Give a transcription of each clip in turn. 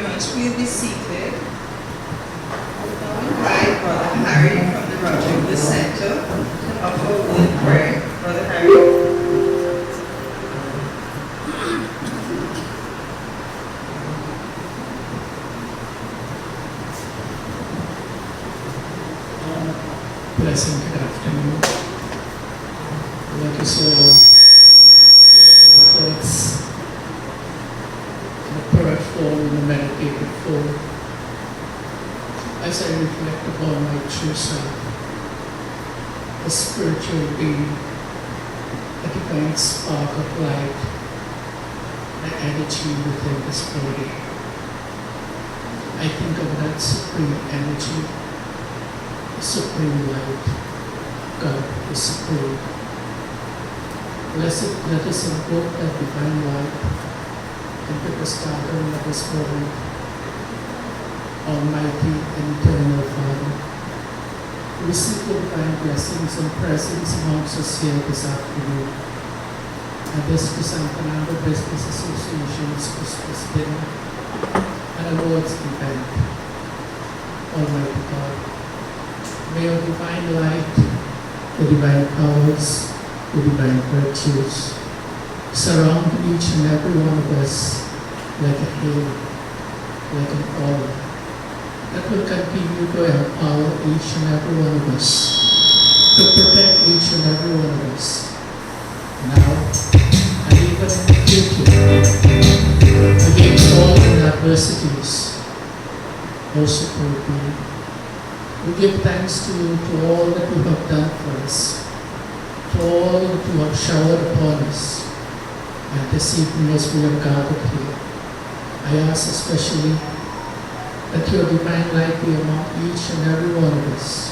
very much. Please be seated. Now invite Brother Harry from the Rochester Center to offer a word of prayer. Brother Harry. Blessing, good afternoon. Let us all give our thoughts in a prayer form, in a meditative form, as I reflect upon my true self, a spiritual being, a divine spark of light, the energy within this body. I think of that supreme energy, supreme light, God is supreme. Blessed, let us invoke that divine light into the gathering of this moment. Almighty and eternal Father, receive the divine blessings and presence amongst us here this afternoon. At this San Fernando Business Association's Christmas dinner and awards event. Almighty God, may your divine light, the divine powers, the divine virtues surround each and every one of us like a halo, like an aura that will continue to empower each and every one of us, to protect each and every one of us, now and even in the future, against all adversities. O Supreme Being, we give thanks to you for all that you have done for us, for all that you have showered upon us. And this evening as we are gathered here, I ask especially that your divine light be among each and every one of us,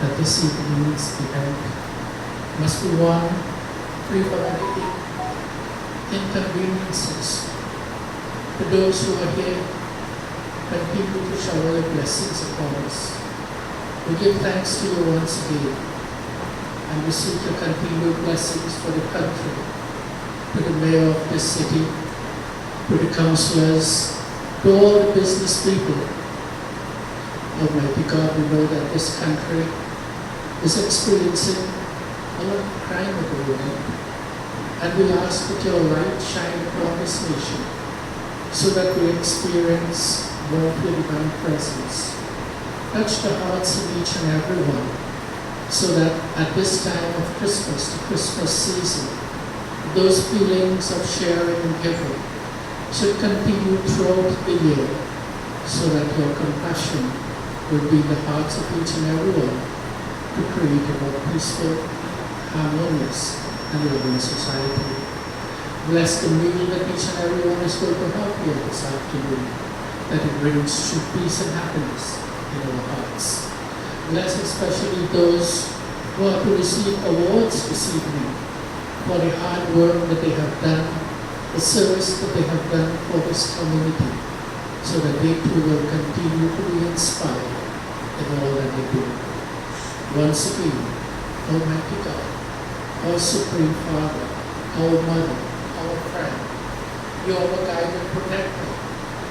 that this evening's event must be one free from any inconveniences. To those who are here, continue to shower your blessings upon us. We give thanks to you once again, and we seek your continued blessings for the country, to the mayor of this city, to the councillors, to all the business people. Almighty God, we know that this country is experiencing a lot of crime at the moment, and we ask that your light shine upon this nation, so that we experience more of your divine presence. Touch the hearts of each and every one, so that at this time of Christmas, the Christmas season, those feelings of sharing and giving should continue throughout the year, so that your compassion will be in the hearts of each and every one to create a more peaceful, harmonious, and loving society. Bless the meal that each and every one is going to have here this afternoon, that it brings true peace and happiness in our hearts. Bless especially those who are to receive awards this evening for the hard work that they have done, the service that they have done for this community, so that they too will continue to be inspired in all that they do. Once again, Almighty God, our Supreme Father, our Mother, our friend, you are our guide and protector,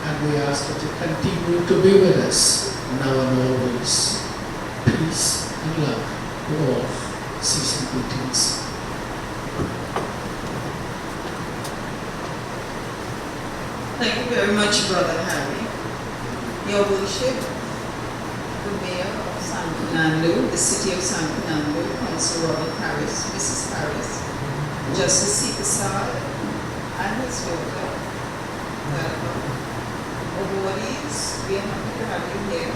and we ask that you continue to be with us now and always. Peace and love to all. Season greetings. Thank you very much, Brother Harry. Your Worship, the Mayor of San Fernando, the City of San Fernando, Councilor Robert Paris, Mrs. Paris, Justice Seekasar, and his daughter, welcome. Awardees, we are happy to have you here.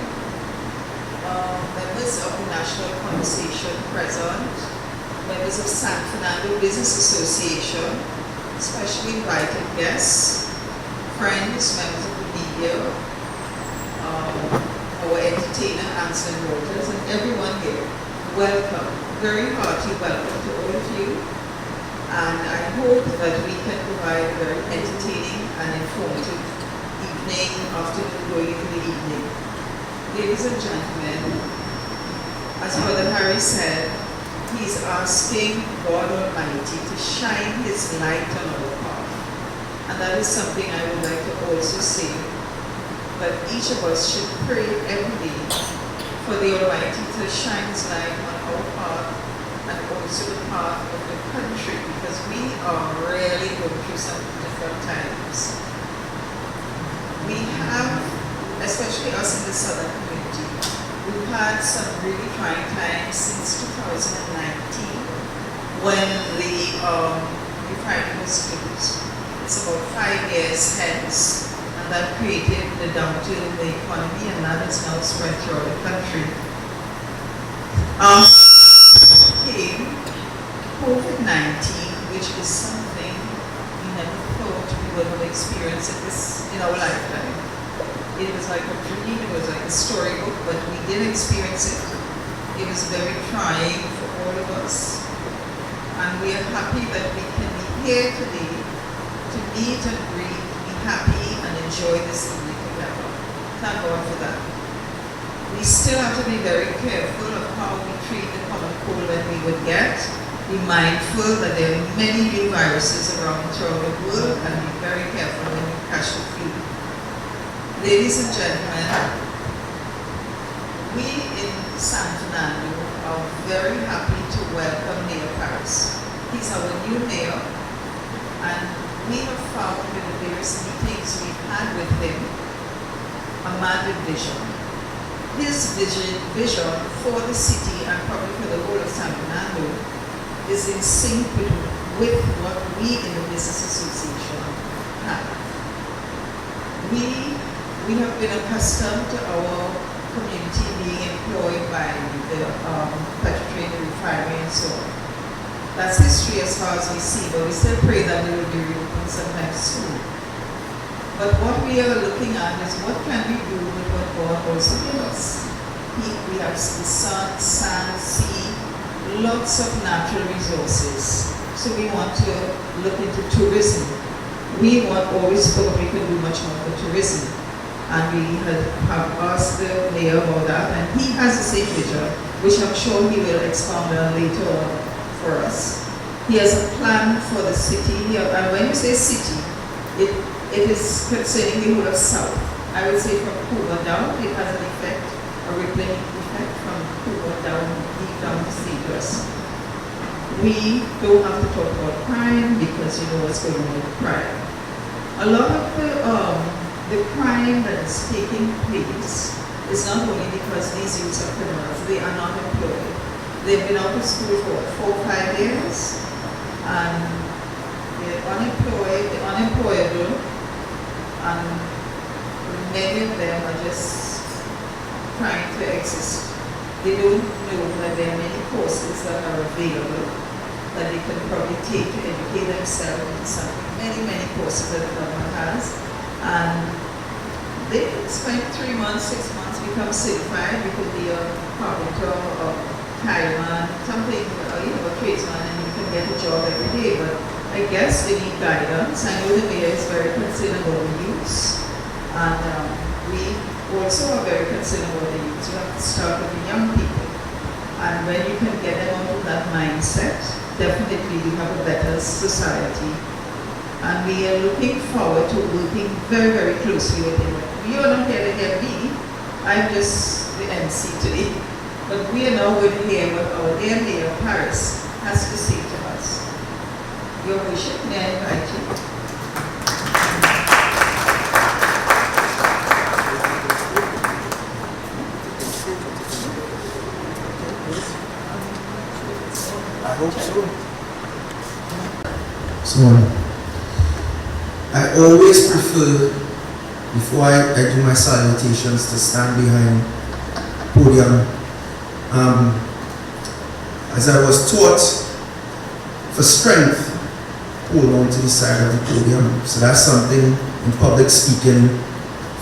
Members of the National Conversation present, members of San Fernando Business Association, especially invited guests, friends, members of the media, our entertainer, Anson Waters, and everyone here. Welcome, very hearty welcome to all of you. And I hope that we can provide a very entertaining and informative evening, afternoon, going into the evening. Ladies and gentlemen, as Brother Harry said, he's asking God Almighty to shine His light on our path. And that is something I would like to also say that each of us should pray every day for the Almighty to shine His light on our path and also the path of the country, because we are really going through some different times. We have, especially us in the southern community, we've had some really trying times since 2019 when the refinery was closed. It's about 5 years hence, and that created the downturn in the economy, and that has now spread throughout the country. Came COVID-19, which is something we never thought we would have experienced in our lifetime. It was like a dream, it was like a storybook, but we did experience it. It was very trying for all of us. And we are happy that we can be here today to meet and greet, be happy and enjoy this evening together. Thank God for that. We still have to be very careful of how we treat the common cold that we would get. Be mindful that there are many new viruses around throughout the world, and be very careful when you catch the flu. Ladies and gentlemen, we in San Fernando are very happy to welcome Mayor Paris. He's our new mayor, and we have found in the various meetings we've had with him a man with vision. His vision for the city and probably for the whole of San Fernando is in sync with what we in the Business Association have. We have been accustomed to our community being employed by the petroleum refinery and so on. That's history as far as we see, but we still pray that we will be reopened sometime soon. But what we are looking at is what can we do with what God also gave us. We have the sun, sand, sea, lots of natural resources. So we want to look into tourism. We always thought we could do much more for tourism. And we have asked the mayor about that, and he has the same vision, which I'm sure he will expound on later on for us. He has a plan for the city, and when you say city, it is concerning the whole of South. I would say from Cuba down, it has an effect, a rippling effect from Cuba down, deep down to Citrus. We don't have to talk about crime because you know what's going on with crime. A lot of the crime that is taking place is not only because these youths are criminals, they are not employed. They've been out of school for 4 or 5 years, and they're unemployed, they're unemployable, and many of them are just trying to exist. They don't know that there are many courses that are available that they can probably take to educate themselves in something. Many courses that the government has. And they spend 3 months, 6 months, become certified. You could be a carpenter or fireman, something, a tradesman, and you can get a job every day. But I guess they need guidance. I know the mayor is very concerned about the youths. And we also are very concerned about the youths. You have to start with the young people. And when you can get them out of that mindset, definitely we have a better society. And we are looking forward to working very closely with him. You are not here to hear me. I'm just the MC today. But we are now going to hear what our dear Mayor Paris has to say to us. Your worship, may I invite you? I hope so. So, I always prefer, before I do my salutations, to stand behind the podium. As I was taught, for strength, hold on to the side of the podium. So that's something in public speaking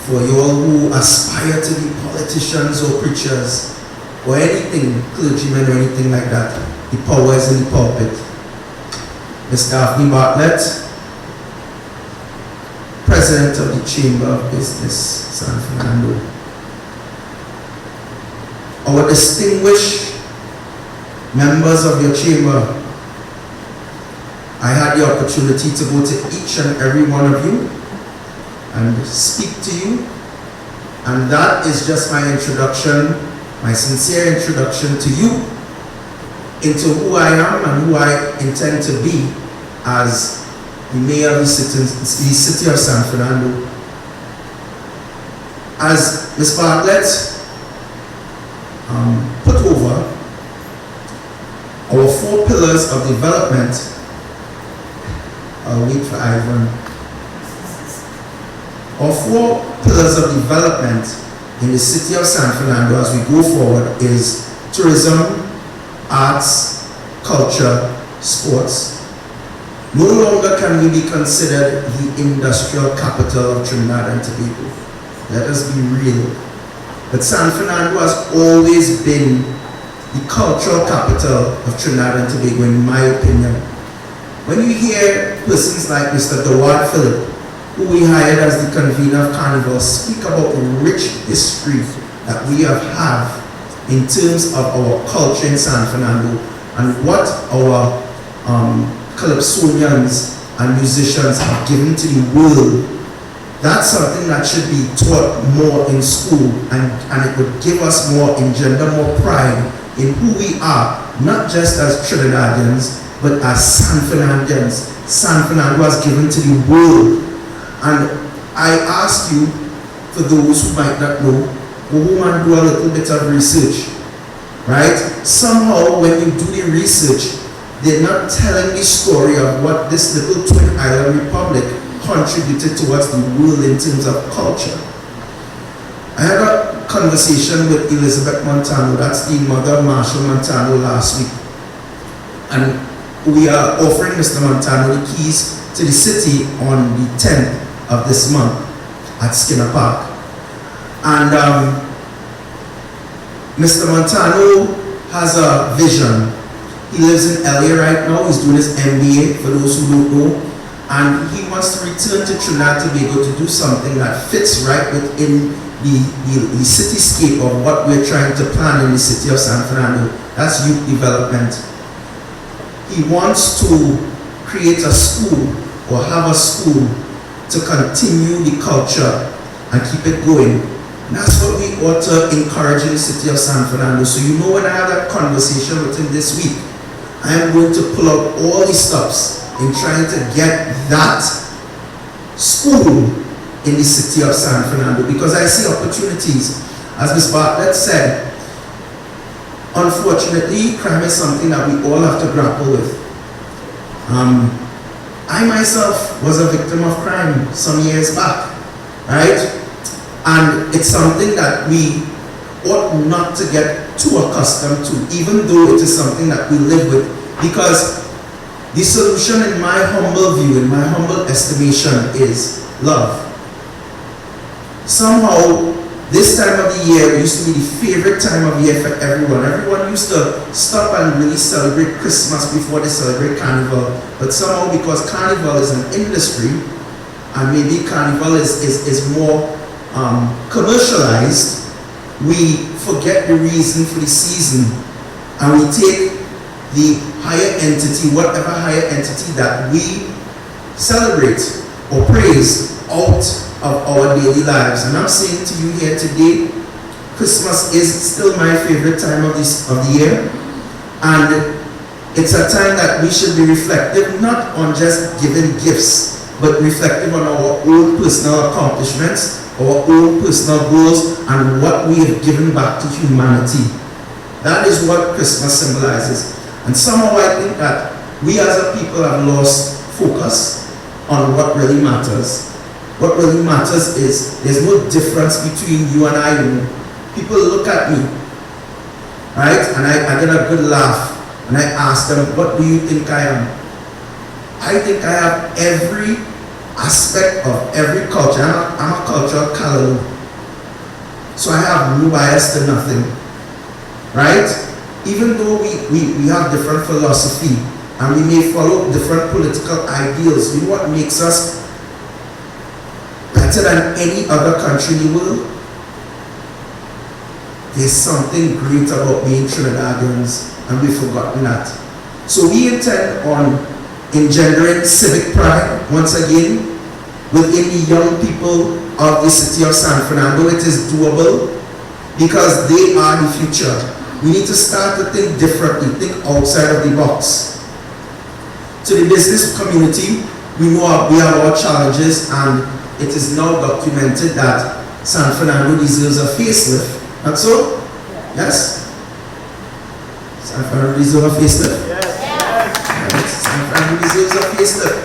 for you all who aspire to be politicians or preachers or anything, clergymen or anything like that. The power is in the pulpit. Ms. Daphne Bartlett, President of the Chamber of Business, San Fernando. Our distinguished members of your chamber, I had the opportunity to go to each and every one of you and speak to you And that is just my introduction, my sincere introduction to you into who I am and who I intend to be as the mayor of the city of San Fernando. As Ms. Bartlett put over, our 4 pillars of development, I'll wait for Ivan. Our 4 pillars of development in the city of San Fernando as we go forward is tourism, arts, culture, sports. No longer can we be considered the industrial capital of Trinidad and Tobago. Let us be real. But San Fernando has always been the cultural capital of Trinidad and Tobago, in my opinion. When you hear persons like Mr. Dawad Phillip, who we hired as the convener of Carnival, speak about the rich history that we have had in terms of our culture in San Fernando and what our calypsonians and musicians have given to the world, that's something that should be taught more in school, and it would give us more, engender more pride in who we are, not just as Trinidadians, but as San Fernandans. San Fernando has given to the world. And I ask you, for those who might not know, go home and do a little bit of research, right? Somehow when you do the research, they're not telling the story of what this little twin island republic contributed towards the world in terms of culture. I had a conversation with Elizabeth Montano, that's the mother of Marshall Montano, last week. And we are offering Mr. Montano the keys to the city on the 10th of this month at Skinner Park. And Mr. Montano has a vision. He lives in LA right now. He's doing his MBA, for those who don't know. And he wants to return to Trinidad and Tobago to do something that fits right within the cityscape of what we're trying to plan in the city of San Fernando. That's youth development. He wants to create a school or have a school to continue the culture and keep it going. And that's what we ought to encourage in the city of San Fernando. So you know, when I have that conversation with him this week, I am going to pull out all the stops in trying to get that school in the city of San Fernando, because I see opportunities. As Ms. Bartlett said, unfortunately, crime is something that we all have to grapple with. I myself was a victim of crime some years back, right? And it's something that we ought not to get too accustomed to, even though it is something that we live with, because the solution, in my humble view, in my humble estimation, is love. Somehow, this time of the year used to be the favorite time of year for everyone. Everyone used to stop and really celebrate Christmas before they celebrate Carnival. But somehow, because Carnival is an industry, and maybe Carnival is more commercialized, we forget the reason for the season, and we take the higher entity, whatever higher entity that we celebrate or praise, out of our daily lives. And I'm saying to you here today, Christmas is still my favorite time of the year, and it's a time that we should be reflective, not on just giving gifts, but reflective on our own personal accomplishments, our own personal goals, and what we have given back to humanity. That is what Christmas symbolizes. And somehow I think that we as a people have lost focus on what really matters. What really matters is there's no difference between you and I. People look at me, right? And I get a good laugh, and I ask them, what do you think I am? I think I have every aspect of every culture. I'm a cultural callaloo. So I have no bias to nothing, right? Even though we have different philosophy and we may follow different political ideals, you know what makes us better than any other country in the world? There's something great about being Trinidadians, and we've forgotten that. So we intend on engendering civic pride once again, within the young people of the city of San Fernando. It is doable because they are the future. We need to start to think differently, think outside of the box. To the business community, we know we have our challenges, and it is now documented that San Fernando deserves a facelift. Not so? Yes? San Fernando deserves a facelift? Yes. San Fernando deserves a facelift.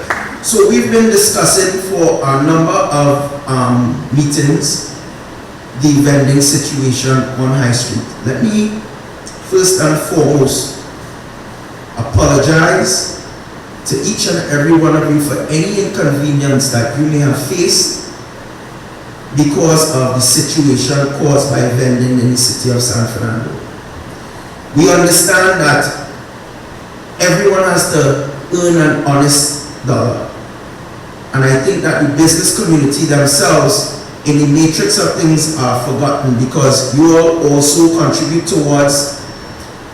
So we've been discussing for a number of meetings the vending situation on High Street. Let me first and foremost apologize to each and every one of you for any inconvenience that you may have faced because of the situation caused by vending in the city of San Fernando. We understand that everyone has to earn an honest dollar. And I think that the business community themselves in the matrix of things are forgotten, because you all also contribute towards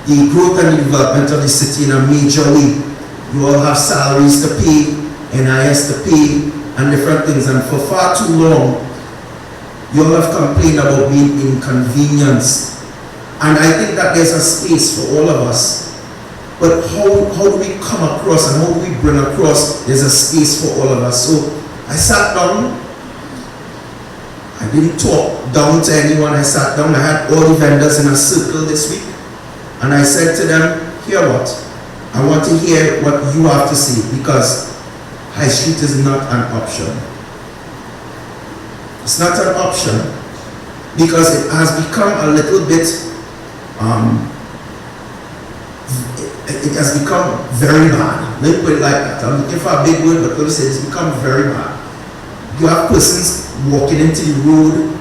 the growth and the development of the city in a major way. You all have salaries to pay, NIS to pay, and different things. And for far too long, you all have complained about being inconvenienced. And I think that there's a space for all of us. But how do we come across, and how do we bring across there's a space for all of us? So I sat down. I didn't talk down to anyone. I sat down. I had all the vendors in a circle this week. And I said to them, hear what? I want to hear what you have to say, because High Street is not an option. It's not an option because it has become a little bit, it has become very bad. Let me put it like that. I'm looking for a big word, but let me say it's become very bad. You have persons walking into the road,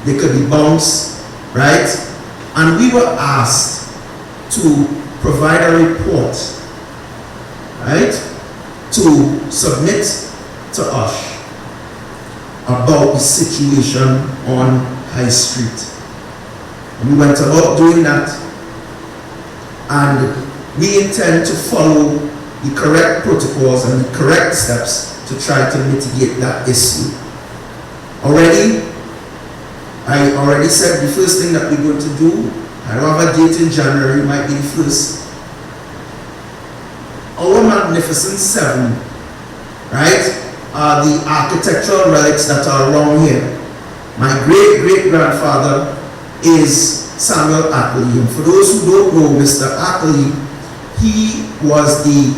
they could be bounced, right? And we were asked to provide a report, right, to submit to us about the situation on High Street. And we went about doing that, and we intend to follow the correct protocols and the correct steps to try to mitigate that issue. I already said the first thing that we're going to do, I don't have a date in January, might be the first. Our Magnificent Seven, right, are the architectural relics that are around here. My great-great-grandfather is Samuel Ackley. And for those who don't know Mr. Ackley, he was the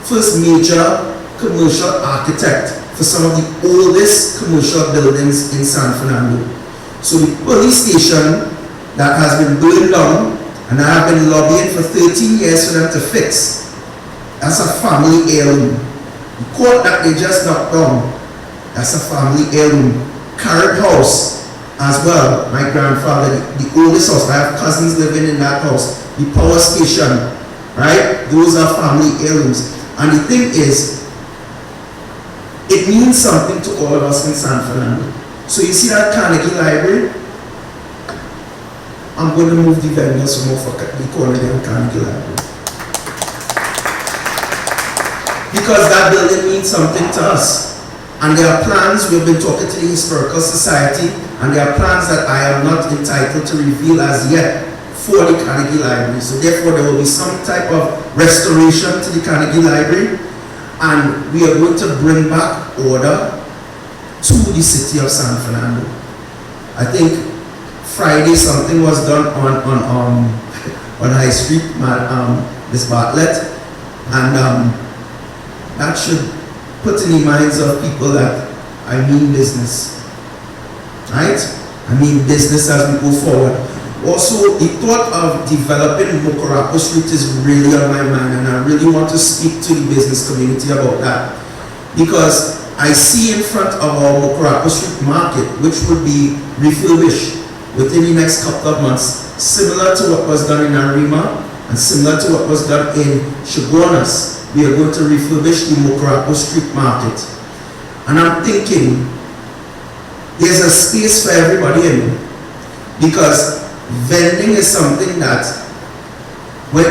first major commercial architect for some of the oldest commercial buildings in San Fernando. So the police station that has been burned down, and I have been lobbying for 13 years for them to fix, that's a family heirloom. The court that they just knocked down, that's a family heirloom. Carrot House as well, my grandfather, the oldest house, I have cousins living in that house. The power station, right, those are family heirlooms. And the thing is, it means something to all of us in San Fernando. So you see that Carnegie Library? I'm going to move the vendors from over the corner there in Carnegie Library. Because that building means something to us. And there are plans, we've been talking to the Historical Society, and there are plans that I am not entitled to reveal as yet for the Carnegie Library. So therefore there will be some type of restoration to the Carnegie Library, and we are going to bring back order to the city of San Fernando. I think Friday something was done on High Street, Miss Bartlett, and that should put in the minds of people that I mean business, right? I mean business as we go forward. Also, the thought of developing Mokorapo Street is really on my mind, and I really want to speak to the business community about that, because I see in front of our Mokorapo Street market, which would be refurbished within the next couple of months, similar to what was done in Arima and similar to what was done in Chaguanas. We are going to refurbish the Mokorapo Street market. And I'm thinking there's a space for everybody in, because vending is something that when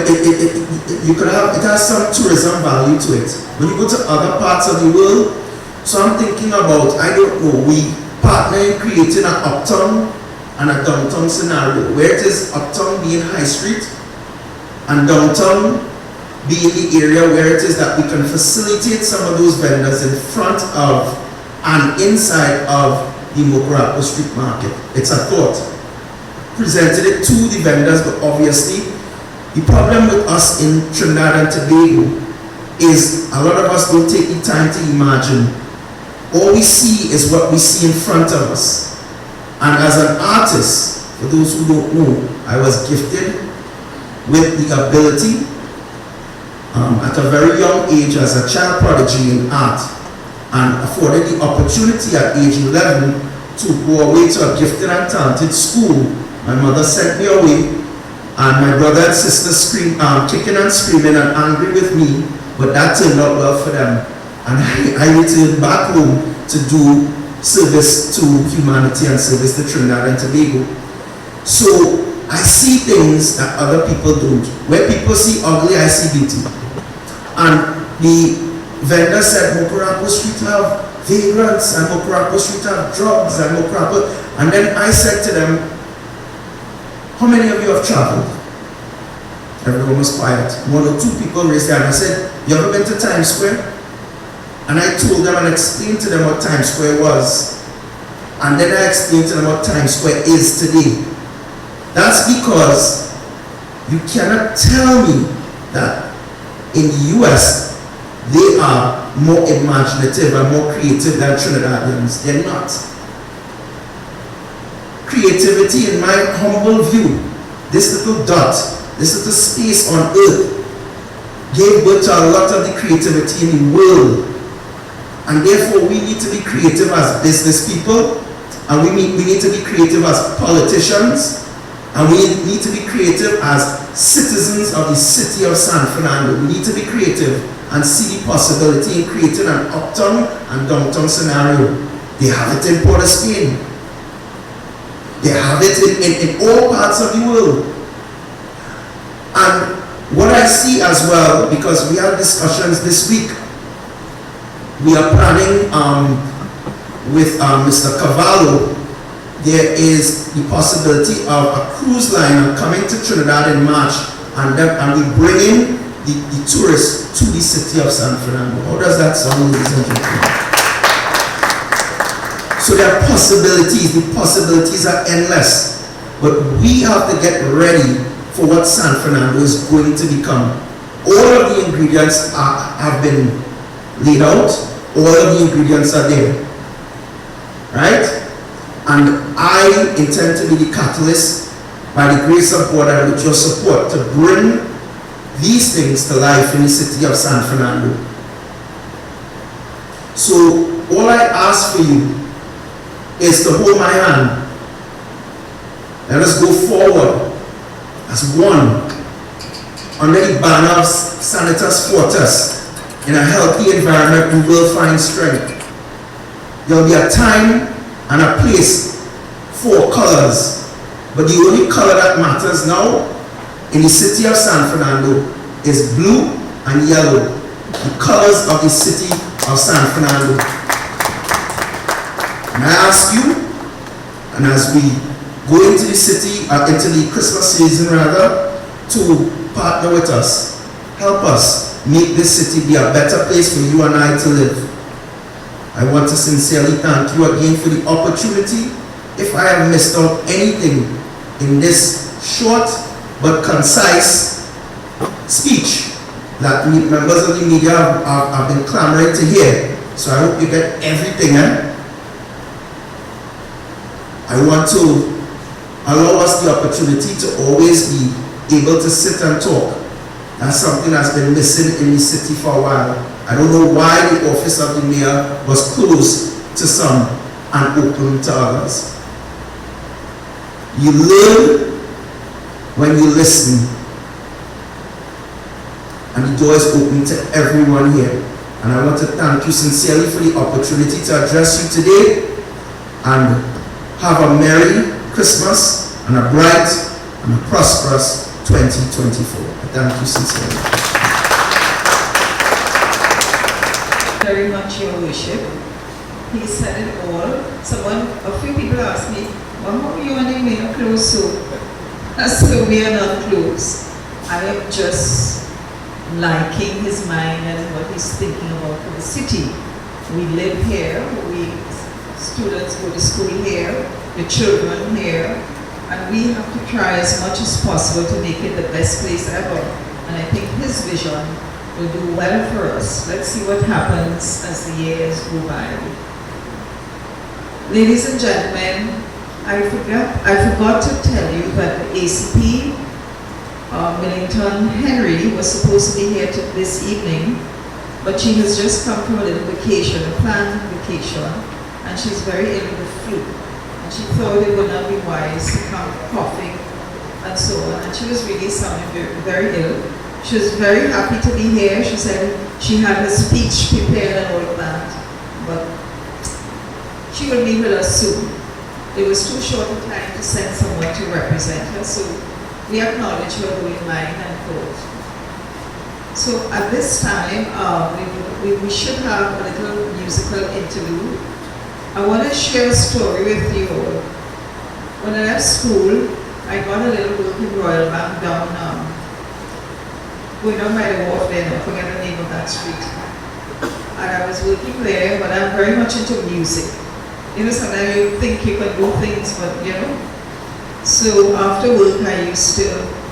you could have, it has some tourism value to it. When you go to other parts of the world, So I'm thinking about, I don't know, we partner in creating an uptown and a downtown scenario, where it is uptown being High Street and downtown being the area where it is that we can facilitate some of those vendors in front of and inside of the Mokorapo Street Market. It's a thought. Presented it to the vendors, but obviously the problem with us in Trinidad and Tobago is a lot of us don't take the time to imagine. All we see is what we see in front of us. And as an artist, for those who don't know, I was gifted with the ability at a very young age as a child prodigy in art, and afforded the opportunity at age 11 to go away to a gifted and talented school. My mother sent me away, and my brother and sister kicking and screaming and angry with me, but that turned out well for them. And I returned back home to do service to humanity and service to Trinidad and Tobago. So I see things that other people don't. Where people see ugly, I see beauty. And the vendor said, Mokorapo Street have vagrants, and Mokorapo Street have drugs, and Mokorapo. And then I said to them, how many of you have traveled? Everyone was quiet. One or two people raised their hand. I said, you ever been to Times Square? And I told them and explained to them what Times Square was. And then I explained to them what Times Square is today. That's because you cannot tell me that in the US, they are more imaginative and more creative than Trinidadians. They're not. Creativity, in my humble view, this little dot, this little space on earth, gave birth to a lot of the creativity in the world. And therefore, we need to be creative as business people, and we need to be creative as politicians, and we need to be creative as citizens of the city of San Fernando. We need to be creative and see the possibility in creating an uptown and downtown scenario. They have it in Port of Spain. They have it in all parts of the world. And what I see as well, because we had discussions this week, we are planning with Mr. Cavallo, there is the possibility of a cruise liner coming to Trinidad in March, and we bring in the tourists to the city of San Fernando. How does that sound, ladies and gentlemen? So there are possibilities. The possibilities are endless. But we have to get ready for what San Fernando is going to become. All of the ingredients have been laid out. All of the ingredients are there. Right? And I intend to be the catalyst, by the grace of God and with your support, to bring these things to life in the city of San Fernando. So all I ask for you is to hold my hand. Let us go forward as one under the banner of Sanitas Fortis. In a healthy environment, we will find strength. There will be a time and a place for colors, but the only color that matters now in the city of San Fernando is blue and yellow, the colors of the city of San Fernando. And I ask you, and as we go into the city, into the Christmas season rather, to partner with us, help us make this city be a better place for you and I to live. I want to sincerely thank you again for the opportunity. If I have missed out anything in this short but concise speech that members of the media have been clamoring to hear, so I hope you get everything. I want to allow us the opportunity to always be able to sit and talk. That's something that's been missing in the city for a while. I don't know why the office of the mayor was closed to some and open to others. You learn when you listen, and the door is open to everyone here. And I want to thank you sincerely for the opportunity to address you today, and have a Merry Christmas and a bright and a prosperous 2024. Thank you sincerely. Very much, Your Worship. he said it all. A few people asked me, well, how are you and me are close so? I said, we are not close. I am just liking his mind and what he's thinking about for the city. We live here, students go to school here, the children here, and we have to try as much as possible to make it the best place ever. And I think his vision will do well for us. Let's see what happens as the years go by. Ladies and gentlemen, I forgot to tell you that the ACP, Millington Henry, was supposed to be here this evening, but she has just come from a little vacation, a planned vacation, and she's very ill with the flu. And she thought it would not be wise to come coughing and so on. And she was really sounding very, very ill. She was very happy to be here. She said she had her speech prepared and all of that, but she will be with us soon. It was too short a time to send someone to represent her, so we acknowledge her doing mind and thought. So at this time, we should have a little musical interlude. I want to share a story with you all. When I left school, I got a little work in Royal Bank down, going down by the wharf there, I forget the name of that street. And I was working there, but I'm very much into music. You know, sometimes you think you can do things, but you know. So after work, I used to,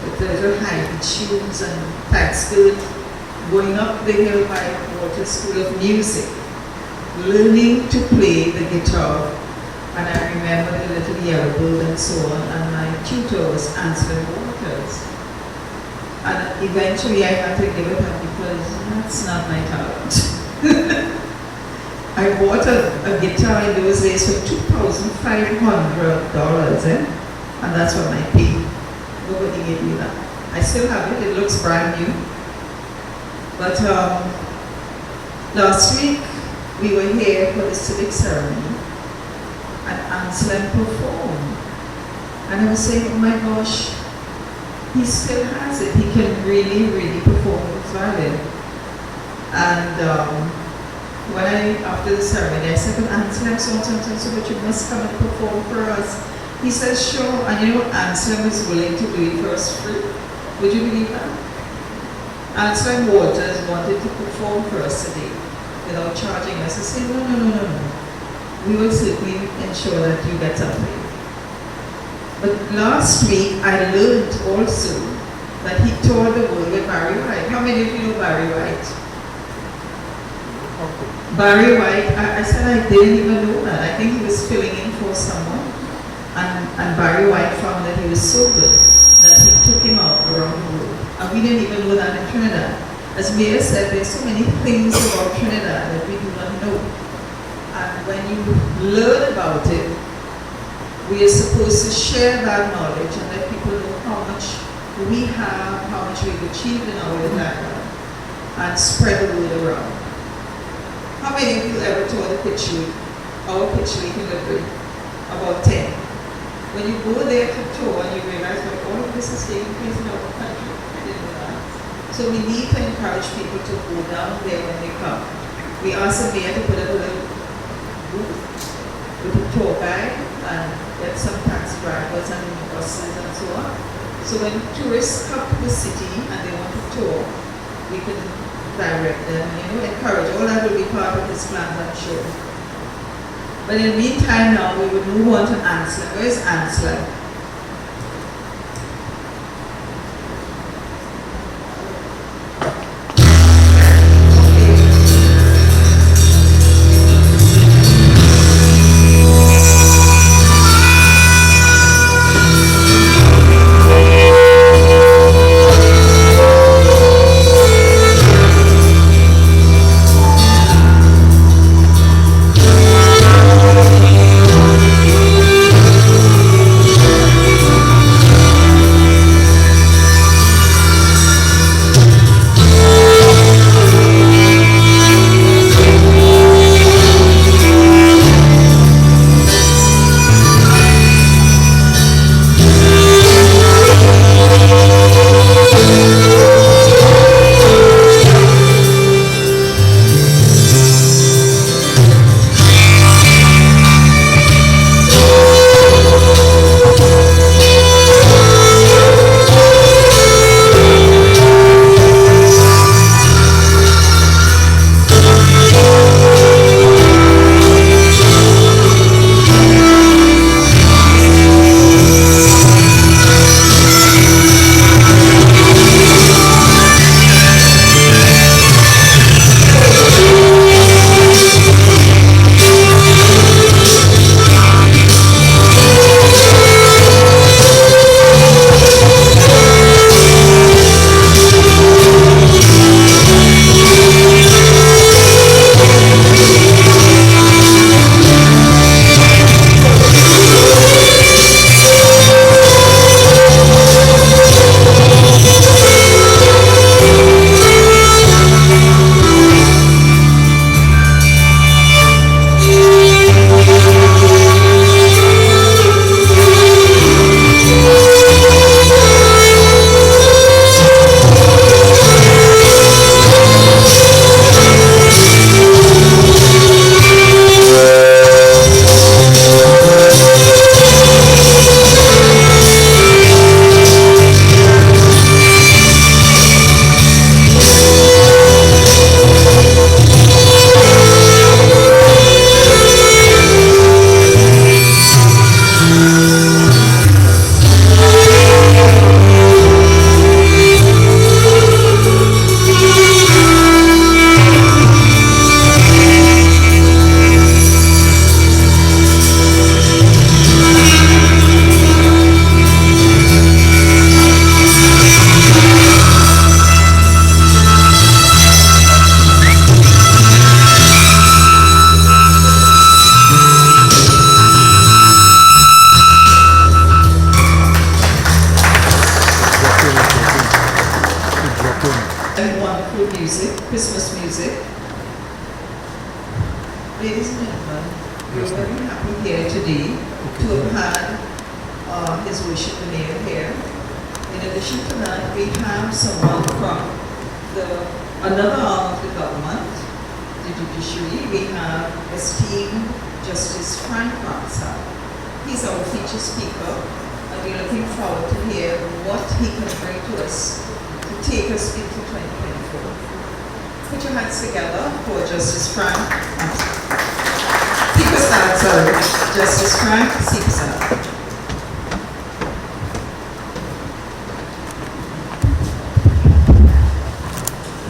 with the little high shoes and tight skirt, going up the hill by Water School of Music, learning to play the guitar. And I remember the little yellow bird and so on, and my tutor was Ansel Waters. And eventually I had to give it up because that's not my talent. I bought a guitar in those days for $2,500, and that's what I paid. Nobody gave me that. I still have it, it looks brand new. But last week, we were here for the civic ceremony, and Anselm performed. And I was saying, oh my gosh, he still has it. He can really, really perform with violin. And after the ceremony, I said, but Anselm, so but you must come and perform for us. He says, sure. And you know, Anselm was willing to do it for us free. Would you believe that? Anselm Waters wanted to perform for us today without charging us. I said, no. We will certainly ensure that you get something. But last week, I learned also that he toured the world with Barry White. How many of you know Barry White? Barry White, I said I didn't even know that. I think he was filling in for someone. And Barry White found that he was so good that he took him out around the world. And we didn't even know that in Trinidad. As Mayor said, there's so many things about Trinidad that we do not know. And when you learn about it, we are supposed to share that knowledge and let people know how much we have, how much we've achieved in our little island, and spread the word around. How many of you ever taught a pitch week, our pitch week in Liberty? About 10. When you go there to tour and you realize that all of this is taking place in our country, I didn't know that. So we need to encourage people to go down there when they come. We asked the mayor to put up a little booth with a tour guide and get some taxi drivers and buses and so on. So when tourists come to the city and they want to tour, we can direct them, encourage. All that will be part of his plans, I'm sure. But in the meantime now, we will move on to Ansel. Where is Ansel? Christmas music. Ladies and gentlemen, we're very happy here today to have had His Worship the Mayor here. In addition to that, we have someone from another arm of the government, the judiciary. We have esteemed Justice Frank Barnstad. He's our feature speaker, and we're looking forward to hear what he can bring to us to take us into 2024. Put your hands together for Justice Frank. Seepersad, sorry. Justice Frank Seepersad.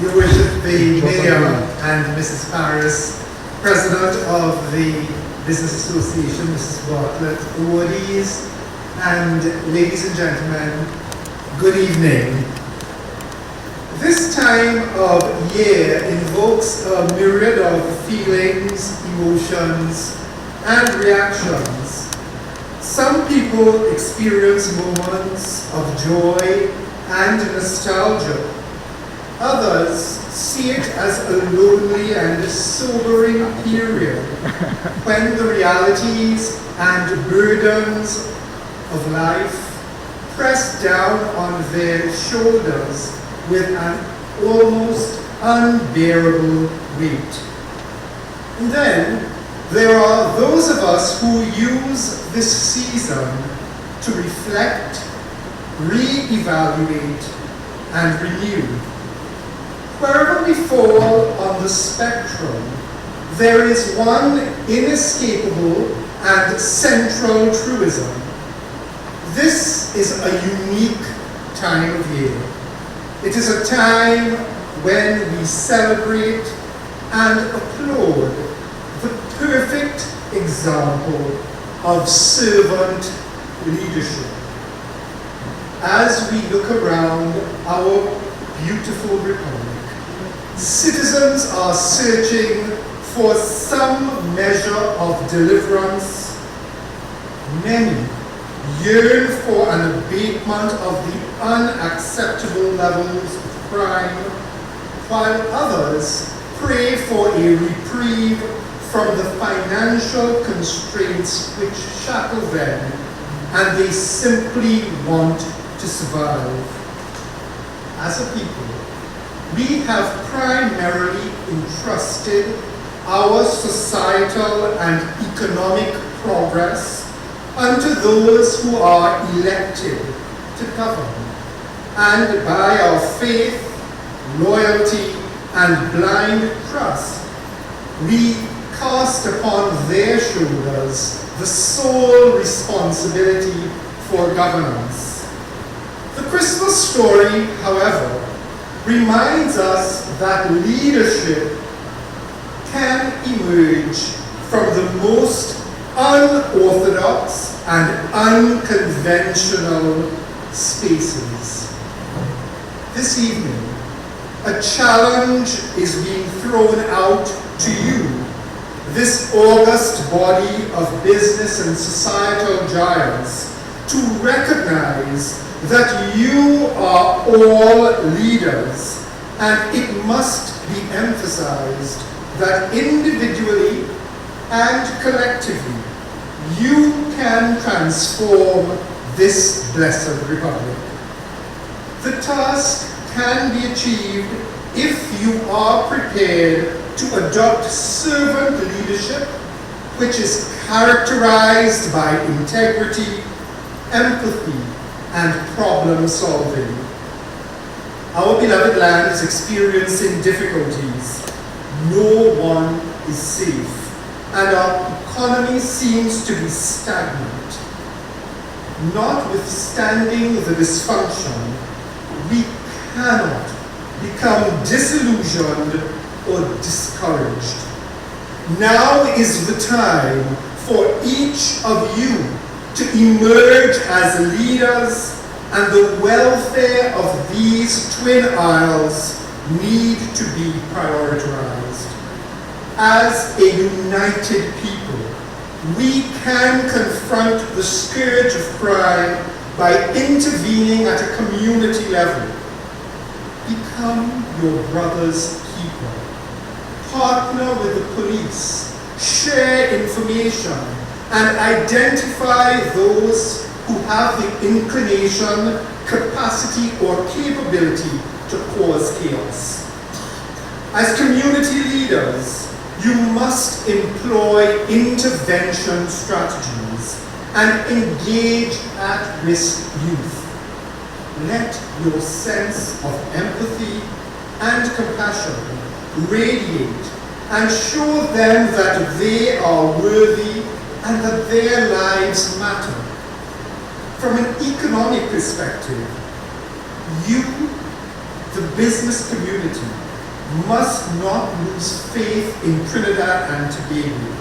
Your Worship, the Mayor and Mrs. Paris, President of the Business Association, Mrs. Bartlett, awardees, and ladies and gentlemen, good evening. This time of year invokes a myriad of feelings, emotions, and reactions. Some people experience moments of joy and nostalgia. Others see it as a lonely and sobering period when the realities and burdens of life press down on their shoulders with an almost unbearable weight. And then there are those of us who use this season to reflect, re-evaluate, and renew. Wherever we fall on the spectrum, there is one inescapable and central truism. This is a unique time of year. It is a time when we celebrate and applaud the perfect example of servant leadership. As we look around our beautiful republic, citizens are searching for some measure of deliverance. Many yearn for an abatement of the unacceptable levels of crime, while others pray for a reprieve from the financial constraints which shackle them, and they simply want to survive. As a people, we have primarily entrusted our societal and economic progress unto those who are elected to govern, and by our faith, loyalty, and blind trust, we cast upon their shoulders the sole responsibility for governance. The Christmas story, however, reminds us that leadership can emerge from the most unorthodox and unconventional spaces. This evening, a challenge is being thrown out to you, this august body of business and societal giants, to recognize that you are all leaders, and it must be emphasized that individually and collectively, you can transform this blessed republic. The task can be achieved if you are prepared to adopt servant leadership, which is characterized by integrity, empathy, and problem solving. Our beloved land is experiencing difficulties. No one is safe, and our economy seems to be stagnant. Notwithstanding the dysfunction, we cannot become disillusioned or discouraged. Now is the time for each of you to emerge as leaders, and the welfare of these twin isles need to be prioritized. As a united people, we can confront the scourge of crime by intervening at a community level. Become your brother's people, partner with the police, share information, and identify those who have the inclination, capacity, or capability to cause chaos. As community leaders, you must employ intervention strategies and engage at-risk youth. Let your sense of empathy and compassion radiate and show them that they are worthy and that their lives matter. From an economic perspective, you, the business community, must not lose faith in Trinidad and Tobago,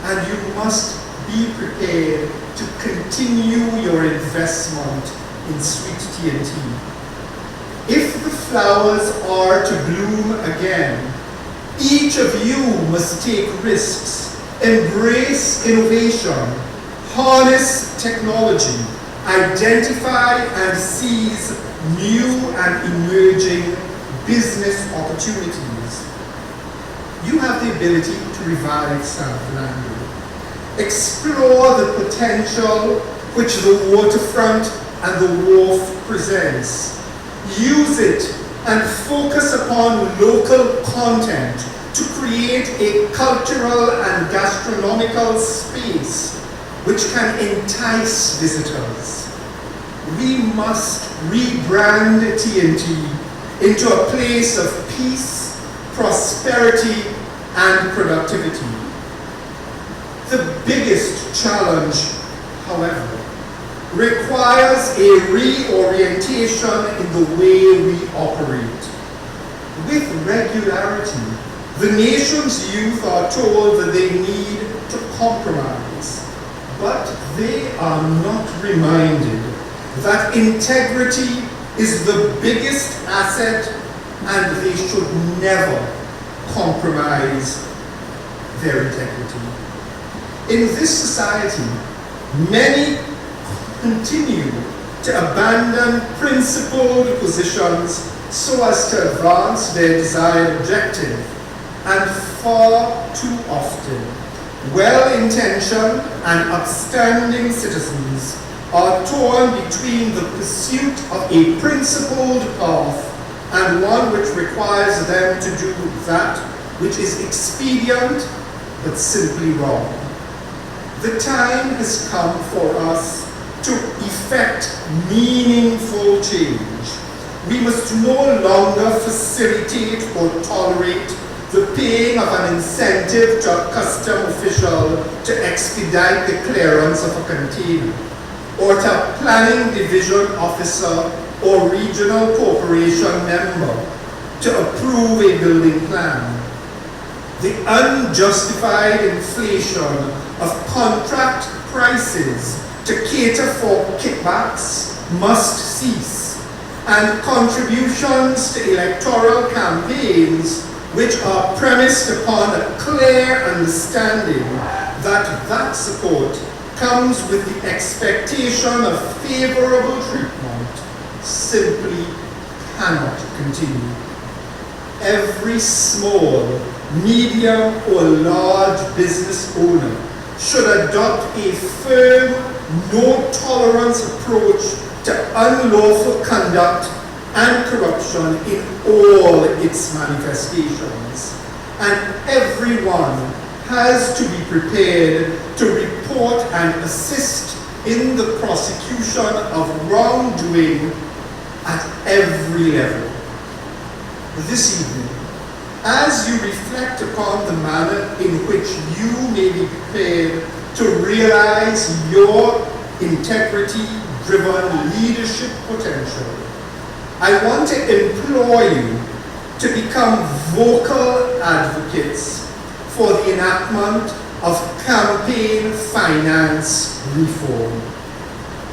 and you must be prepared to continue your investment in sweet TNT. If the flowers are to bloom again, each of you must take risks, embrace innovation, harness technology, identify and seize new and emerging business opportunities. You have the ability to revive South Lando. Explore the potential which the waterfront and the wharf presents. Use it and focus upon local content to create a cultural and gastronomical space which can entice visitors. We must rebrand TNT into a place of peace, prosperity, and productivity. The biggest challenge, however, requires a reorientation in the way we operate. With regularity, the nation's youth are told that they need to compromise, but they are not reminded that integrity is the biggest asset and they should never compromise their integrity. In this society, many continue to abandon principled positions so as to advance their desired objective, and far too often, well-intentioned and upstanding citizens are torn between the pursuit of a principled path and one which requires them to do that which is expedient but simply wrong. The time has come for us to effect meaningful change. We must no longer facilitate or tolerate the paying of an incentive to a custom official to expedite the clearance of a container, or to a planning division officer or regional corporation member to approve a building plan. The unjustified inflation of contract prices to cater for kickbacks must cease, and contributions to electoral campaigns which are premised upon a clear understanding that support comes with the expectation of favorable treatment simply cannot continue. Every small, medium, or large business owner should adopt a firm, no-tolerance approach to unlawful conduct and corruption in all its manifestations. And everyone has to be prepared to report and assist in the prosecution of wrongdoing at every level. This evening, as you reflect upon the manner in which you may be prepared to realize your integrity-driven leadership potential, I want to implore you to become vocal advocates for the enactment of campaign finance reform.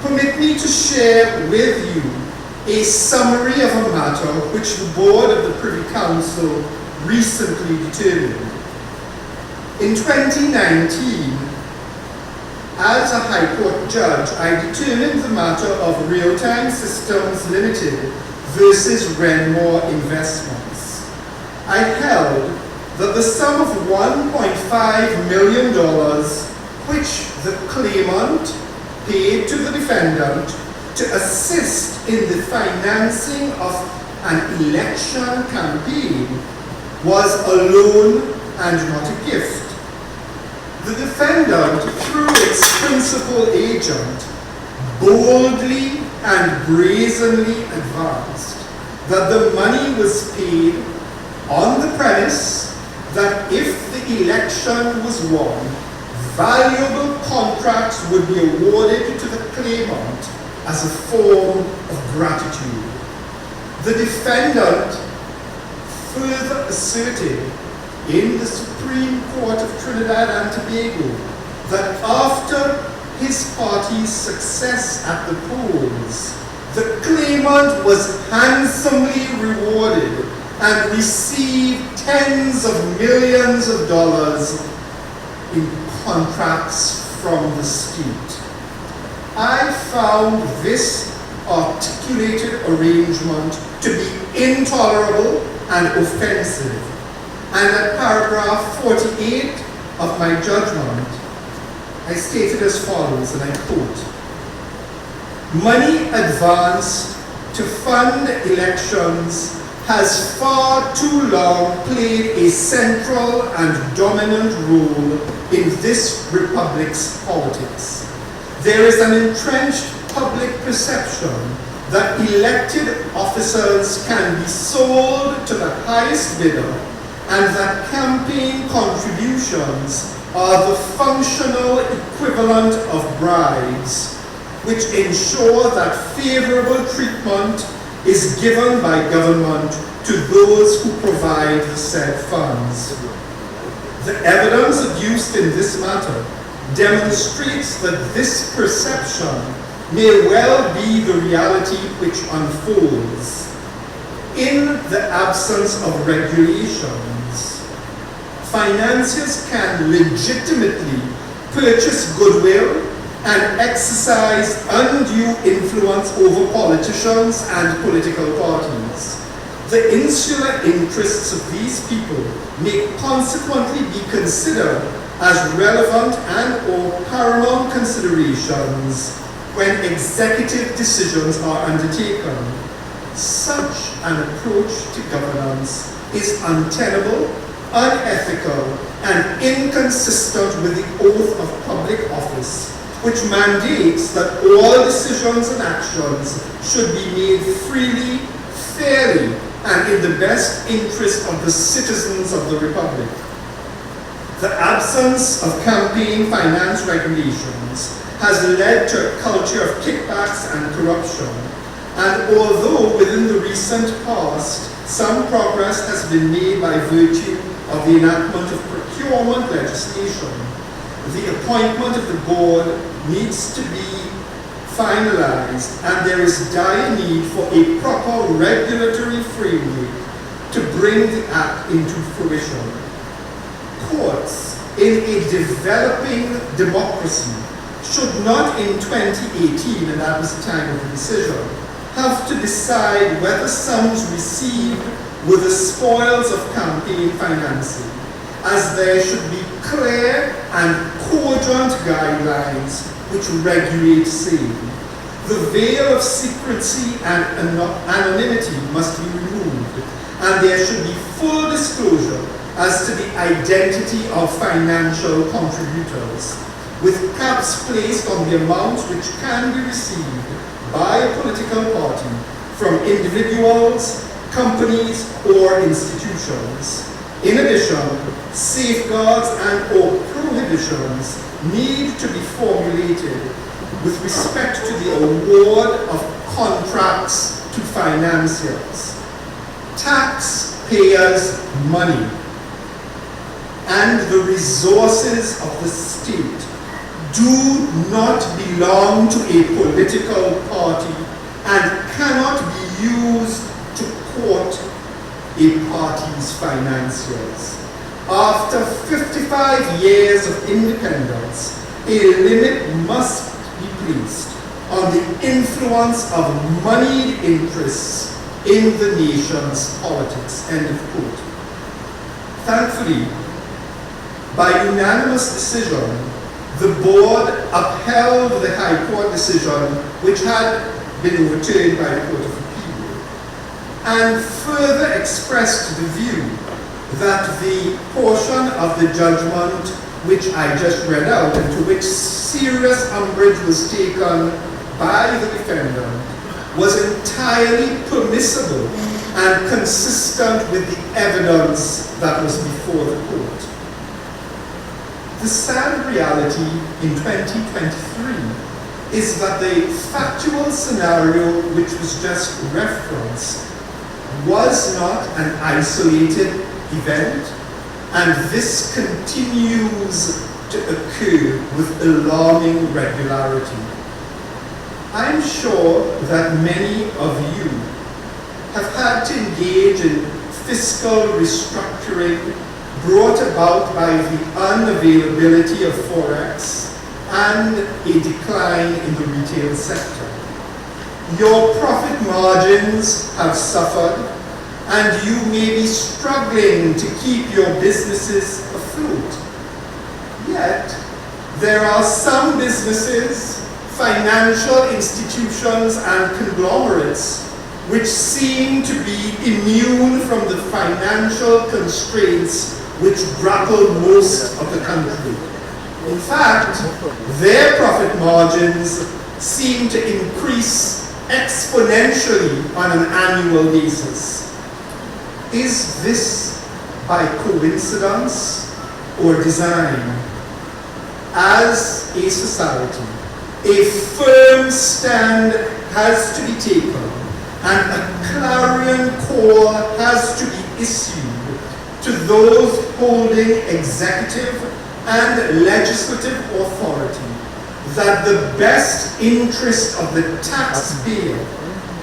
Permit me to share with you a summary of a matter which the board of the Privy Council recently determined. In 2019, as a High Court judge, I determined the matter of Real-Time Systems Limited versus Renmore Investments. I held that the sum of $1.5 million which the claimant paid to the defendant to assist in the financing of an election campaign was a loan and not a gift. The defendant, through its principal agent, boldly and brazenly advanced that the money was paid on the premise that if the election was won, valuable contracts would be awarded to the claimant as a form of gratitude. The defendant further asserted in the Supreme Court of Trinidad and Tobago that after his party's success at the polls, the claimant was handsomely rewarded and received tens of millions of dollars in contracts from the state. I found this articulated arrangement to be intolerable and offensive, and at paragraph 48 of my judgment, I stated as follows, and I quote, "Money advanced to fund elections has far too long played a central and dominant role in this republic's politics. There is an entrenched public perception that elected officers can be sold to the highest bidder and that campaign contributions are the functional equivalent of bribes, which ensure that favorable treatment is given by government to those who provide the said funds. The evidence adduced in this matter demonstrates that this perception may well be the reality which unfolds. In the absence of regulations, financiers can legitimately purchase goodwill and exercise undue influence over politicians and political parties. The insular interests of these people may consequently be considered as relevant and/or paramount considerations when executive decisions are undertaken. Such an approach to governance is untenable, unethical, and inconsistent with the oath of public office, which mandates that all decisions and actions should be made freely, fairly, and in the best interest of the citizens of the Republic. The absence of campaign finance regulations has led to a culture of kickbacks and corruption, and although within the recent past some progress has been made by virtue of the enactment of procurement legislation, the appointment of the board needs to be finalized, and there is dire need for a proper regulatory framework to bring the act into fruition. Courts in a developing democracy should not in 2018, and that was the time of the decision, have to decide whether sums received were the spoils of campaign financing, as there should be clear and cogent guidelines which regulate same. The veil of secrecy and anonymity must be removed, and there should be full disclosure as to the identity of financial contributors, with caps placed on the amounts which can be received by a political party from individuals, companies, or institutions. In addition, safeguards and/or prohibitions need to be formulated with respect to the award of contracts to financiers. Taxpayers' money and the resources of the state do not belong to a political party and cannot be used to court a party's financiers. After 55 years of independence, a limit must be placed on the influence of moneyed interests in the nation's politics, end of quote. Thankfully, by unanimous decision, the board upheld the High Court decision, which had been overturned by the Court of Appeal, and further expressed the view that the portion of the judgment which I just read out, and to which serious umbrage was taken by the defendant, was entirely permissible and consistent with the evidence that was before the court. The sad reality in 2023 is that the factual scenario which was just referenced was not an isolated event, and this continues to occur with alarming regularity. I'm sure that many of you have had to engage in fiscal restructuring brought about by the unavailability of Forex and a decline in the retail sector. Your profit margins have suffered, and you may be struggling to keep your businesses afloat. Yet, there are some businesses, financial institutions, and conglomerates which seem to be immune from the financial constraints which grapple most of the country. In fact, their profit margins seem to increase exponentially on an annual basis. Is this by coincidence or design? As a society, a firm stand has to be taken, and a clarion call has to be issued to those holding executive and legislative authority that the best interest of the taxpayer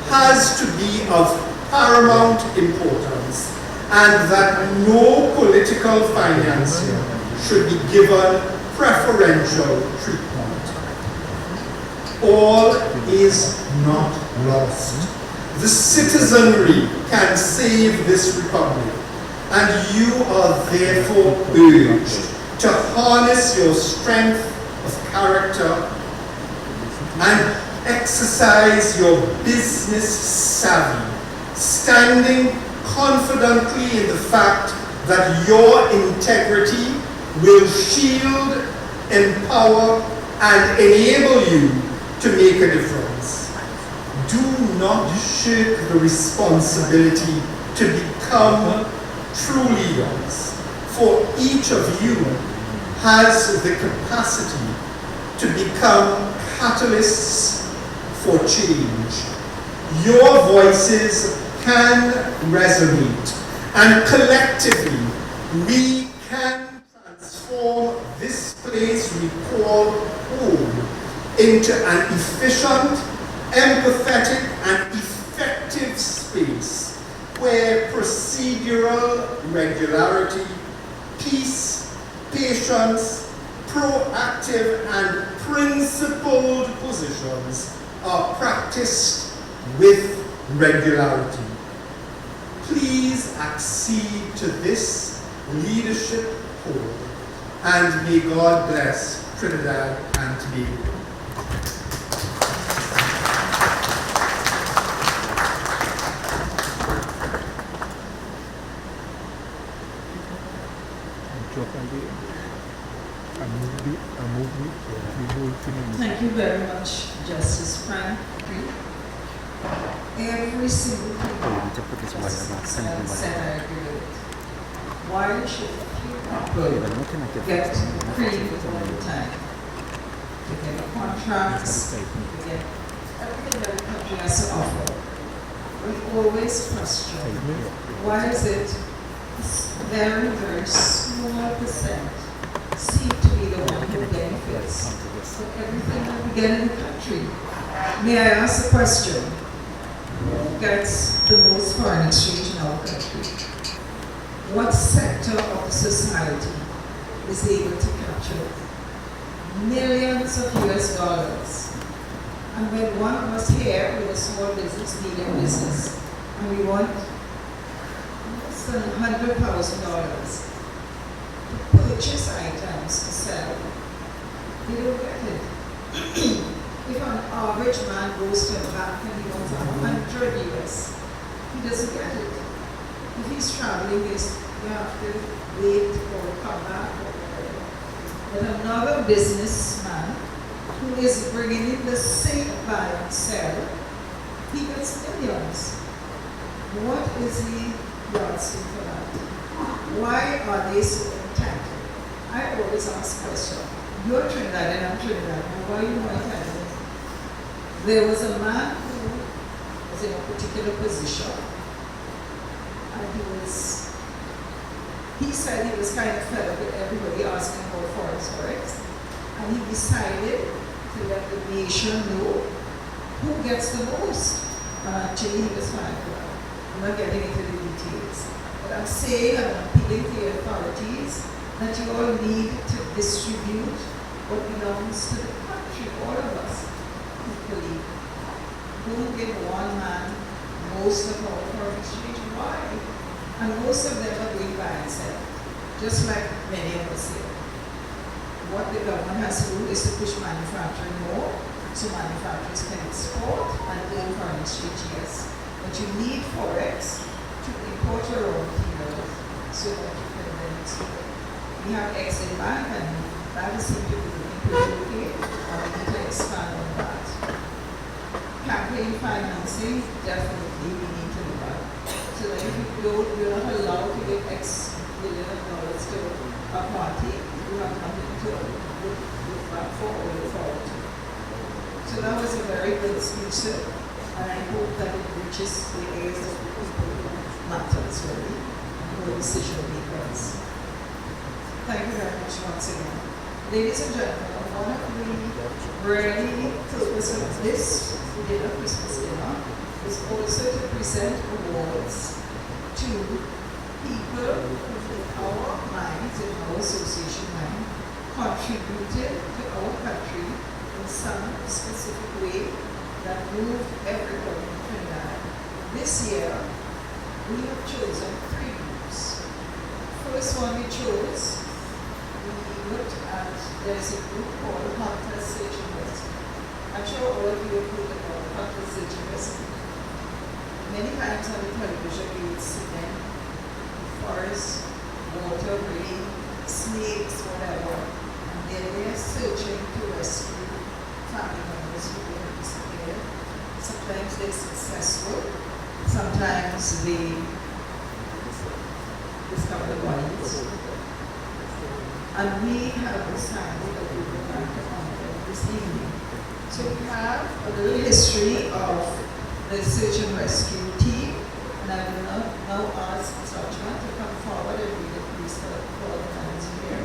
has to be of paramount importance, and that no political financier should be given preferential treatment. All is not lost. The citizenry can save this republic, and you are therefore urged to harness your strength of character and exercise your business savvy, standing confidently in the fact that your integrity will shield, empower, and enable you to make a difference. Do not shirk the responsibility to become true leaders, for each of you has the capacity to become catalysts for change. Your voices can resonate, and collectively we can transform this place we call home into an efficient, empathetic, and effective space where procedural regularity, peace, patience, proactive, and principled positions are practiced with regularity. Please accede to this leadership call, and may God bless Trinidad and Tobago. Thank you very much, Justice Frank. Every single thing said I agree with. Why should few people get cream all the time? They get contracts, they get everything that the country has to offer. We always question, why is it this very, very small percent seem to be the one who benefits from everything that we get in the country? May I ask a question? Who gets the most foreign exchange in our country? What sector of the society is able to capture millions of US dollars? And when one of us here with a small business, medium business, and we want than $100,000 to purchase items to sell. They don't get it. If an average man goes to a bank and he wants 100 US, he doesn't get it. If he's traveling, you have to wait or come back or whatever. But another businessman who is bringing in the same buy and sell, he gets millions. What is the yardstick for that? Why are they so entitled? I always ask questions. You're Trinidad and I'm Trinidad. Why are you more entitled? There was a man who was in a particular position, and he said he was kind of fed up with everybody asking about forex, and he decided to let the nation know who gets the most. And actually he was fine with that. I'm not getting into the details. But I'm saying, and I'm appealing to the authorities, that you all need to distribute what belongs to the country, all of us, equally. Don't give one man most of our foreign exchange. Why? And most of them are doing buy and sell, just like many of us here. What the government has to do is to push manufacturing more, so manufacturers can export and earn foreign exchange, yes. But you need forex to import your raw materials so that you can then export. We have Exim Bank, and that is seems to be looking pretty okay, and we need to expand on that. Campaign financing, definitely we need to look at. So that if you're not allowed to give X billion of dollars to a party, you have nothing to look back for or look forward to. So that was a very good speech, sir, and I hope that it reaches the ears of the people who matters really, who are decision makers. Thank you very much once again. Ladies and gentlemen, one of the really purpose of this dinner, Christmas dinner, is also to present awards to people who in our minds, in our association mind, contributed to our country in some specific way that moved everybody in Trinidad. This year, we have chosen 3 groups. First one we chose, we looked at, there's a group called Hunter Search and Rescue. I'm sure all of you have heard about Hunter Search and Rescue. Many times on the television you would see them, forest, water, rain, snakes, whatever. They're searching to rescue family members who have disappeared. Sometimes they're successful, sometimes they discover the bodies. And we have decided that we would like to honor them this evening. So we have a little history of the search and rescue team, and I will now ask Sajman to come forward and read the piece for the fans here.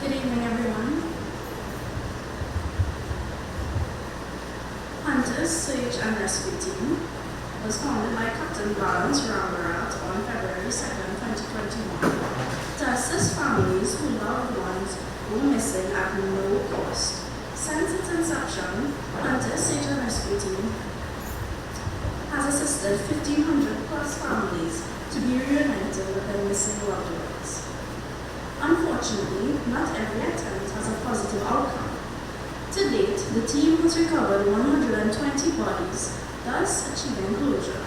Good evening, everyone. Hunters Search and Rescue Team was founded by Captain Valence Rambarat on February 2, 2021, to assist families whose loved ones were missing at no cost. Since its inception, Hunters Search and Rescue Team has assisted 1,500 plus families to be reunited with their missing loved ones. Unfortunately, not every attempt has a positive outcome. To date, the team has recovered 120 bodies, thus achieving closure.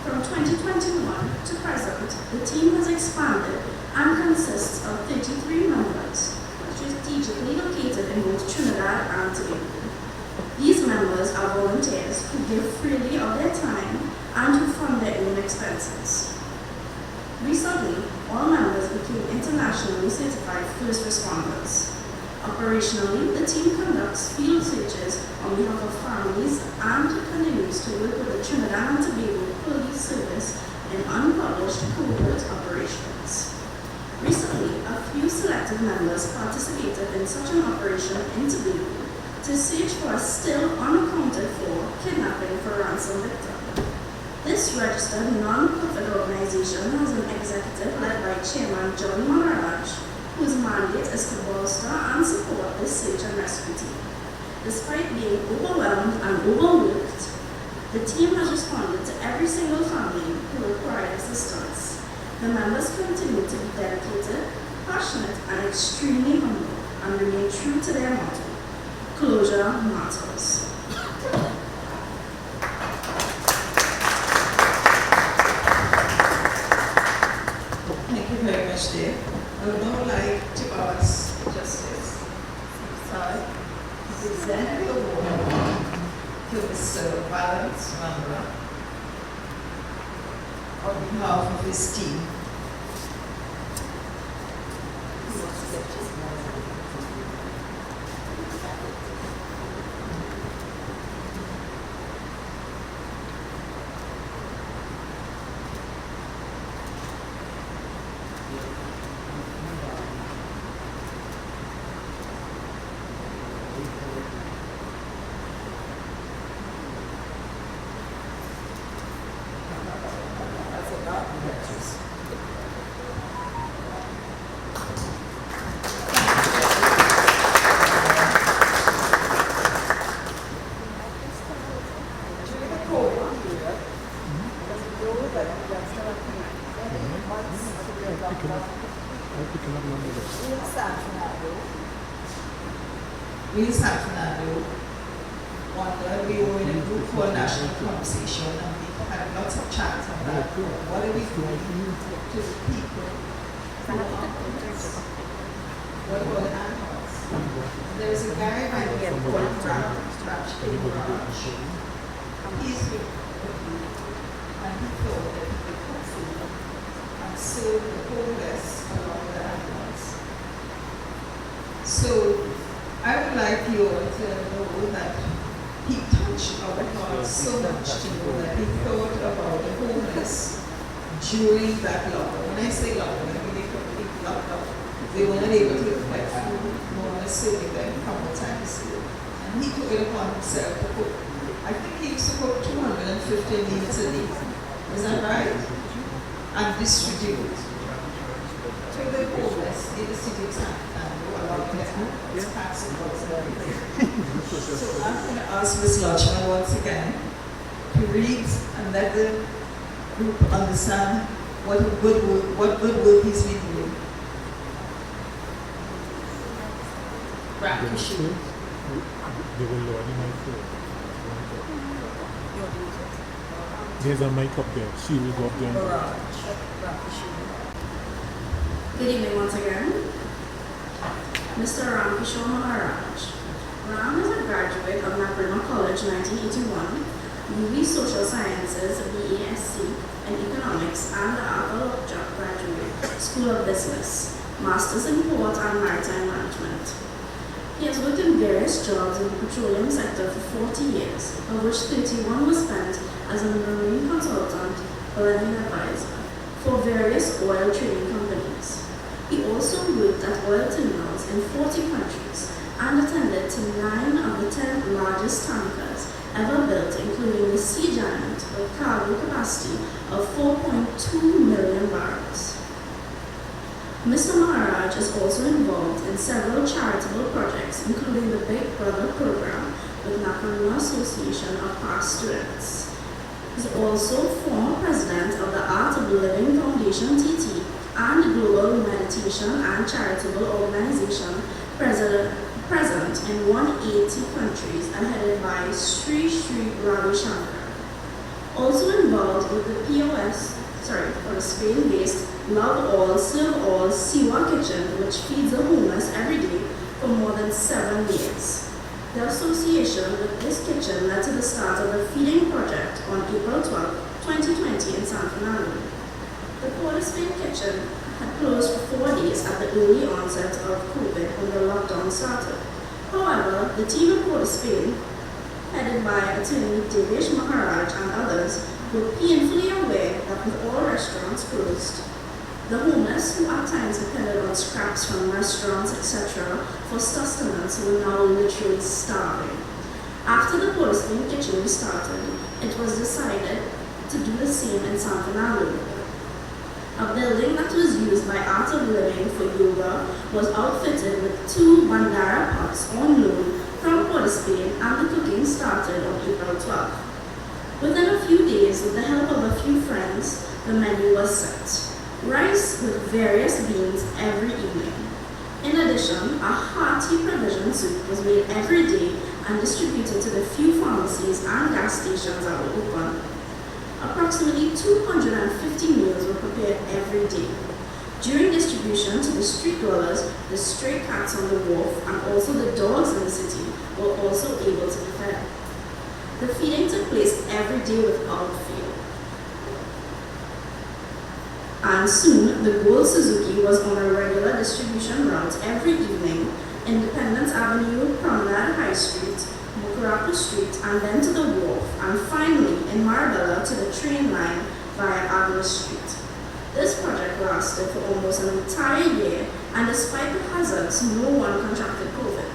From 2021 to present, the team has expanded and consists of 33 members, strategically located in both Trinidad and Tobago. These members are volunteers who give freely of their time and who fund their own expenses. Recently, all members became internationally certified first responders. Operationally, the team conducts field searches on behalf of families and continues to work with the Trinidad and Tobago Police Service in unpublished covert operations. Recently, a few selected members participated in such an operation in Tobago to search for a still unaccounted for kidnapping for ransom victim. This registered non-profit organization has an executive led by Chairman John Maharaj, whose mandate is to bolster and support this search and rescue team. Despite being overwhelmed and overworked, the team has responded to every single family who required assistance. The members continue to be dedicated, passionate, and extremely humble, and remain true to their motto: closure matters. Thank you very much, Dave. I would now like to ask Justice to present the award to Mr. Valence Mambra on behalf of his team. We sat Sando, we were in a group called National Conversation, and we had lots of chats on that. What are we doing to the people who are homeless? What about the animals? There's a guy by the name called Raj. He's with the group, and he thought that he could cook food and serve the homeless along the animals. So I would like you all to know that he touched our hearts so much to know that he thought about the homeless during that lockdown. When I say lockdown, I mean they completely locked up. They were not able to get food, nor serving them a couple times. And he took it upon himself to cook. I think he used to cook 250 meals a day. Is that right? And distribute to the homeless in the city of Sando. So I'm going to ask Ms. Lodgman once again to read and let the group understand what good work he's been doing. Practice. There's a mic up there. She will go up there. Good evening once again. Mr. Ram Kishore Maharaj. Ram is a graduate of Naparima College 1981, UV Social Sciences, BASc in Economics, and the Arthur Lockjaw Graduate School of Business, Masters in Port and Maritime Management. He has worked in various jobs in the petroleum sector for 40 years, of which 31 was spent as a marine consultant or an advisor for various oil trading companies. He also worked at oil terminals in 40 countries and attended to 9 of the 10 largest tankers ever built, including the Sea Giant with cargo capacity of 4.2 million barrels. Mr. Maharaj is also involved in several charitable projects, including the Big Brother program with Naparima Association of Past Students. He is also former president of the Art of Living Foundation TT and Global Meditation and Charitable Organization present in 180 countries and headed by Sri Sri Ravi Shankar. Also involved with the Spain-based Love All, Serve All Siwa Kitchen, which feeds the homeless every day for more than 7 years. The association with this kitchen led to the start of the feeding project on April 12, 2020 in San Fernando. The Port of Spain kitchen had closed for 4 days at the early onset of COVID when the lockdown started. However, the team at Port of Spain, headed by attorney Devesh Maharaj and others, were painfully aware that with all restaurants closed, The homeless, who at times depended on scraps from restaurants, etc., for sustenance, were now literally starving. After the Porcelain Kitchen restarted, it was decided to do the same in San Fernando. A building that was used by Art of Living for yoga was outfitted with 2 Bandara pots on loan from Port of Spain, and the cooking started on April 12th. Within a few days, with the help of a few friends, the menu was set. Rice with various beans every evening. In addition, a hearty provision soup was made every day and distributed to the few pharmacies and gas stations that were open. Approximately 250 meals were prepared every day. During distribution to the street dwellers, the stray cats on the wharf, and also the dogs in the city were also able to be fed. The feeding took place every day without fail. And soon, the Gold Suzuki was on a regular distribution route every evening: Independence Avenue, Promenade High Street, Mucurapo Street, and then to the wharf, and finally in Marabella to the train line via Agnes Street. This project lasted for almost an entire year, and despite the hazards, no one contracted COVID.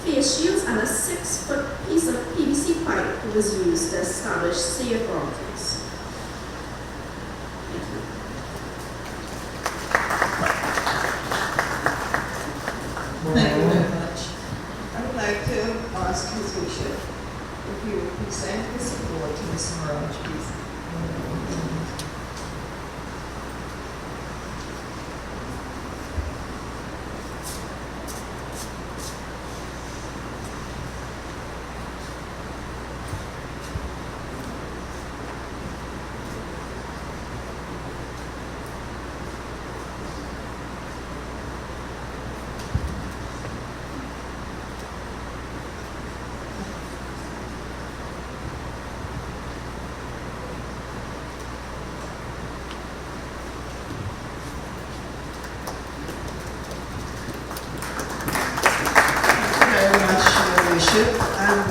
Face shields and a 6-foot piece of PVC pipe was used to establish safe boundaries. Thank you. Thank you very much. I would like to ask Ms. Bishop if you would present the support to Ms. Mirage, please. And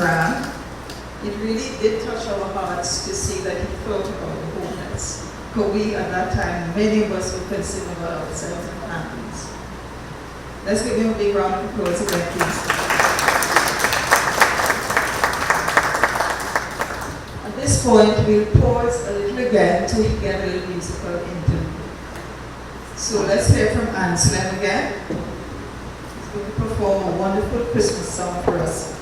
it really did touch our hearts to see that he thought about the homeless. Because we, at that time, many of us were concerned about ourselves and families. Let's give him a big round of applause again, please. At this point, we'll pause a little again to get a little musical interlude. So let's hear from Anselm again. He's going to perform a wonderful Christmas song for us.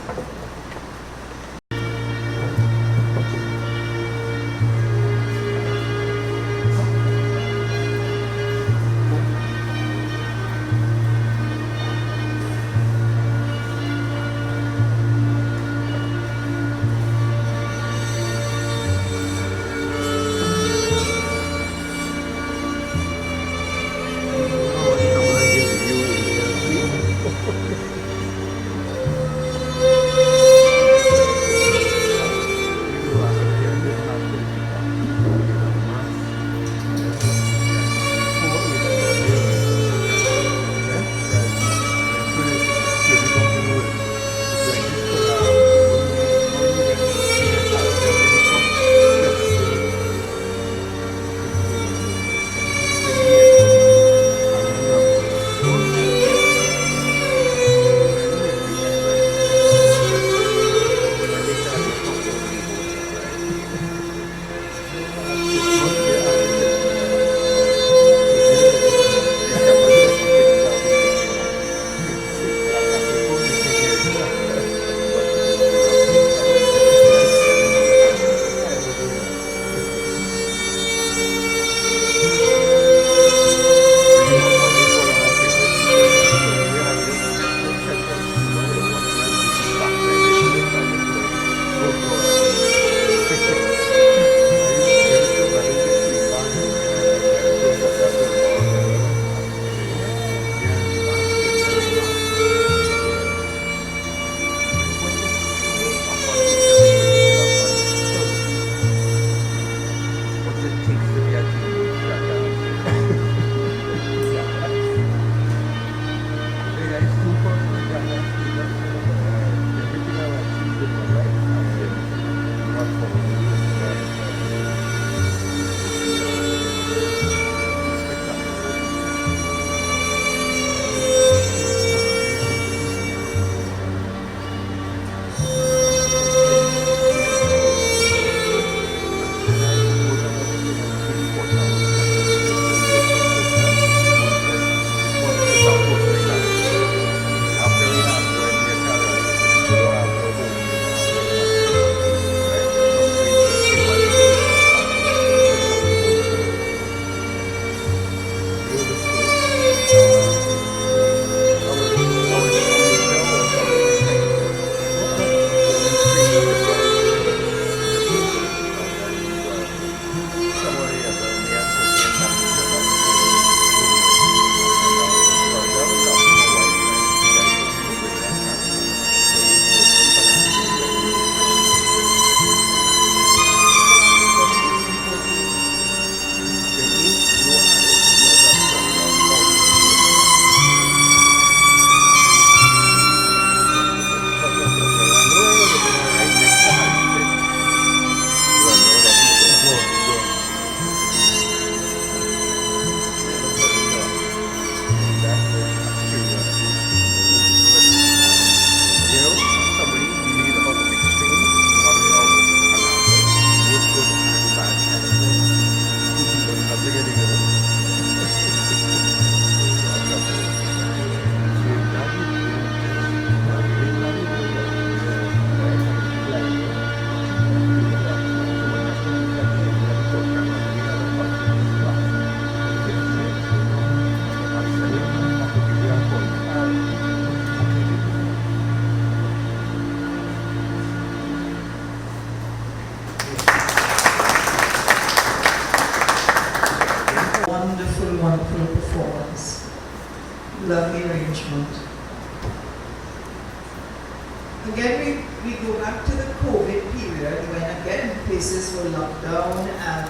arrangement. Again, we go back to the COVID period when again places were locked down and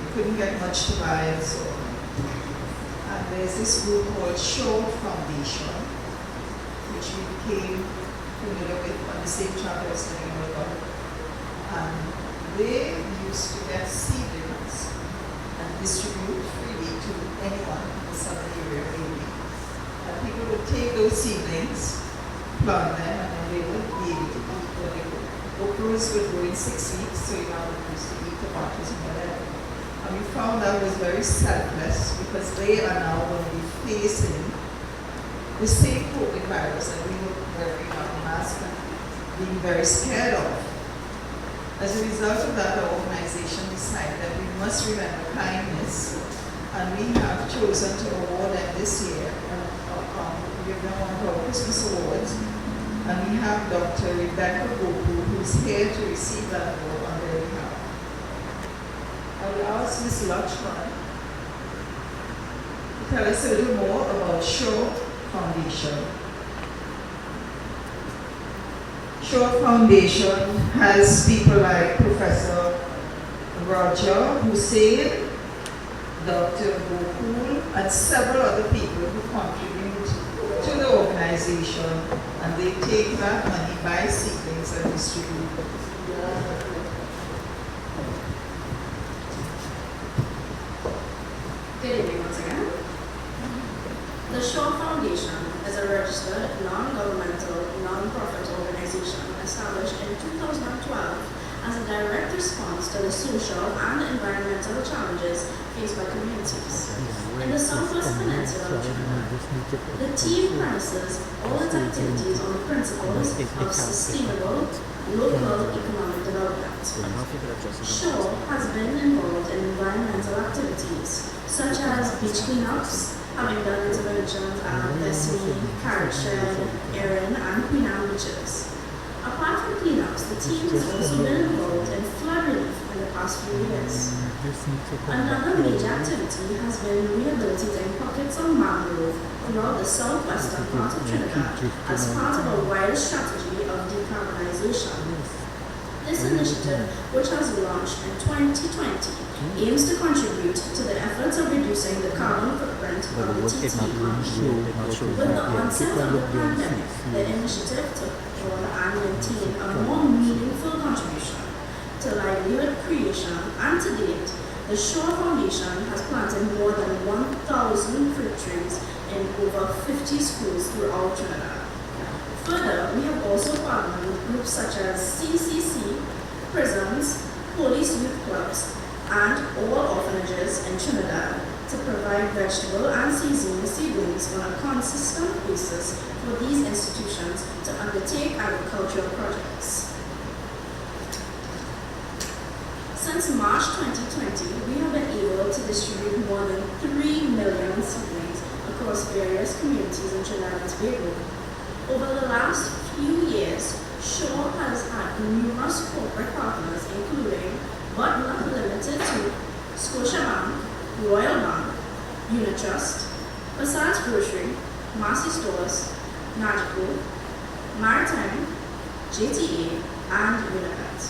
you couldn't get much to buy and so on. And there's this group called Shaw Foundation, which we became familiar with on the same track I was telling you about. And they used to get seedlings and distribute freely to anyone in the southern area mainly. And people would take those seedlings, plant them, and then they would be able to eat what they would. Okras would grow in 6 weeks, so you now used to eat tomatoes and whatever. And we found that was very selfless because they are now going to be facing the same COVID virus that we were wearing our mask and being very scared of. As a result of that, our organization decided that we must remember kindness, and we have chosen to award them this year. Give them one of our Christmas awards, and we have Dr. Rebecca Gopu, who's here to receive that award on their behalf. I will ask Ms. Lachman to tell us a little more about Shaw Foundation. Shaw Foundation has people like Professor Roger Hussein, Dr. Gokul, and several other people who contribute to the organization, and they take that money, buy seedlings, and distribute them. Good evening once again. The Shaw Foundation is a registered, non-governmental, non-profit organization established in 2012 as a direct response to the social and environmental challenges faced by communities in the Southwest Peninsula of Trinidad. The team premises all its activities on the principles of sustainable local economic development. Shaw has been involved in environmental activities such as beach cleanups, having done interventions at Vesey, Carrickshed, Erin, and Queen Anne beaches. Apart from cleanups, the team has also been involved in flood relief in the past few years. Another major activity has been rehabilitating pockets of mangrove throughout the southwestern part of Trinidad as part of a wider strategy of decarbonization. This initiative, which has launched in 2020, aims to contribute to the efforts of reducing the carbon footprint of the TT economy. With the onset of the pandemic, the initiative took on and maintained a more meaningful contribution to livelihood creation, and to date, the Shaw Foundation has planted more than 1,000 fruit trees in over 50 schools throughout Trinidad. Further, we have also partnered with groups such as CCC, prisons, police youth clubs, and all orphanages in Trinidad to provide vegetable and seasoning seedlings on a consistent basis for these institutions to undertake agricultural projects. Since March 2020, we have been able to distribute more than 3 million seedlings across various communities in Trinidad and Tobago. Over the last few years, Shaw has had numerous corporate partners, including, but not limited to, Scotiabank, Royal Bank, Unitrust, Passage Grocery, Massey Stores, Nagico, Maritime, JTA, and Unipet,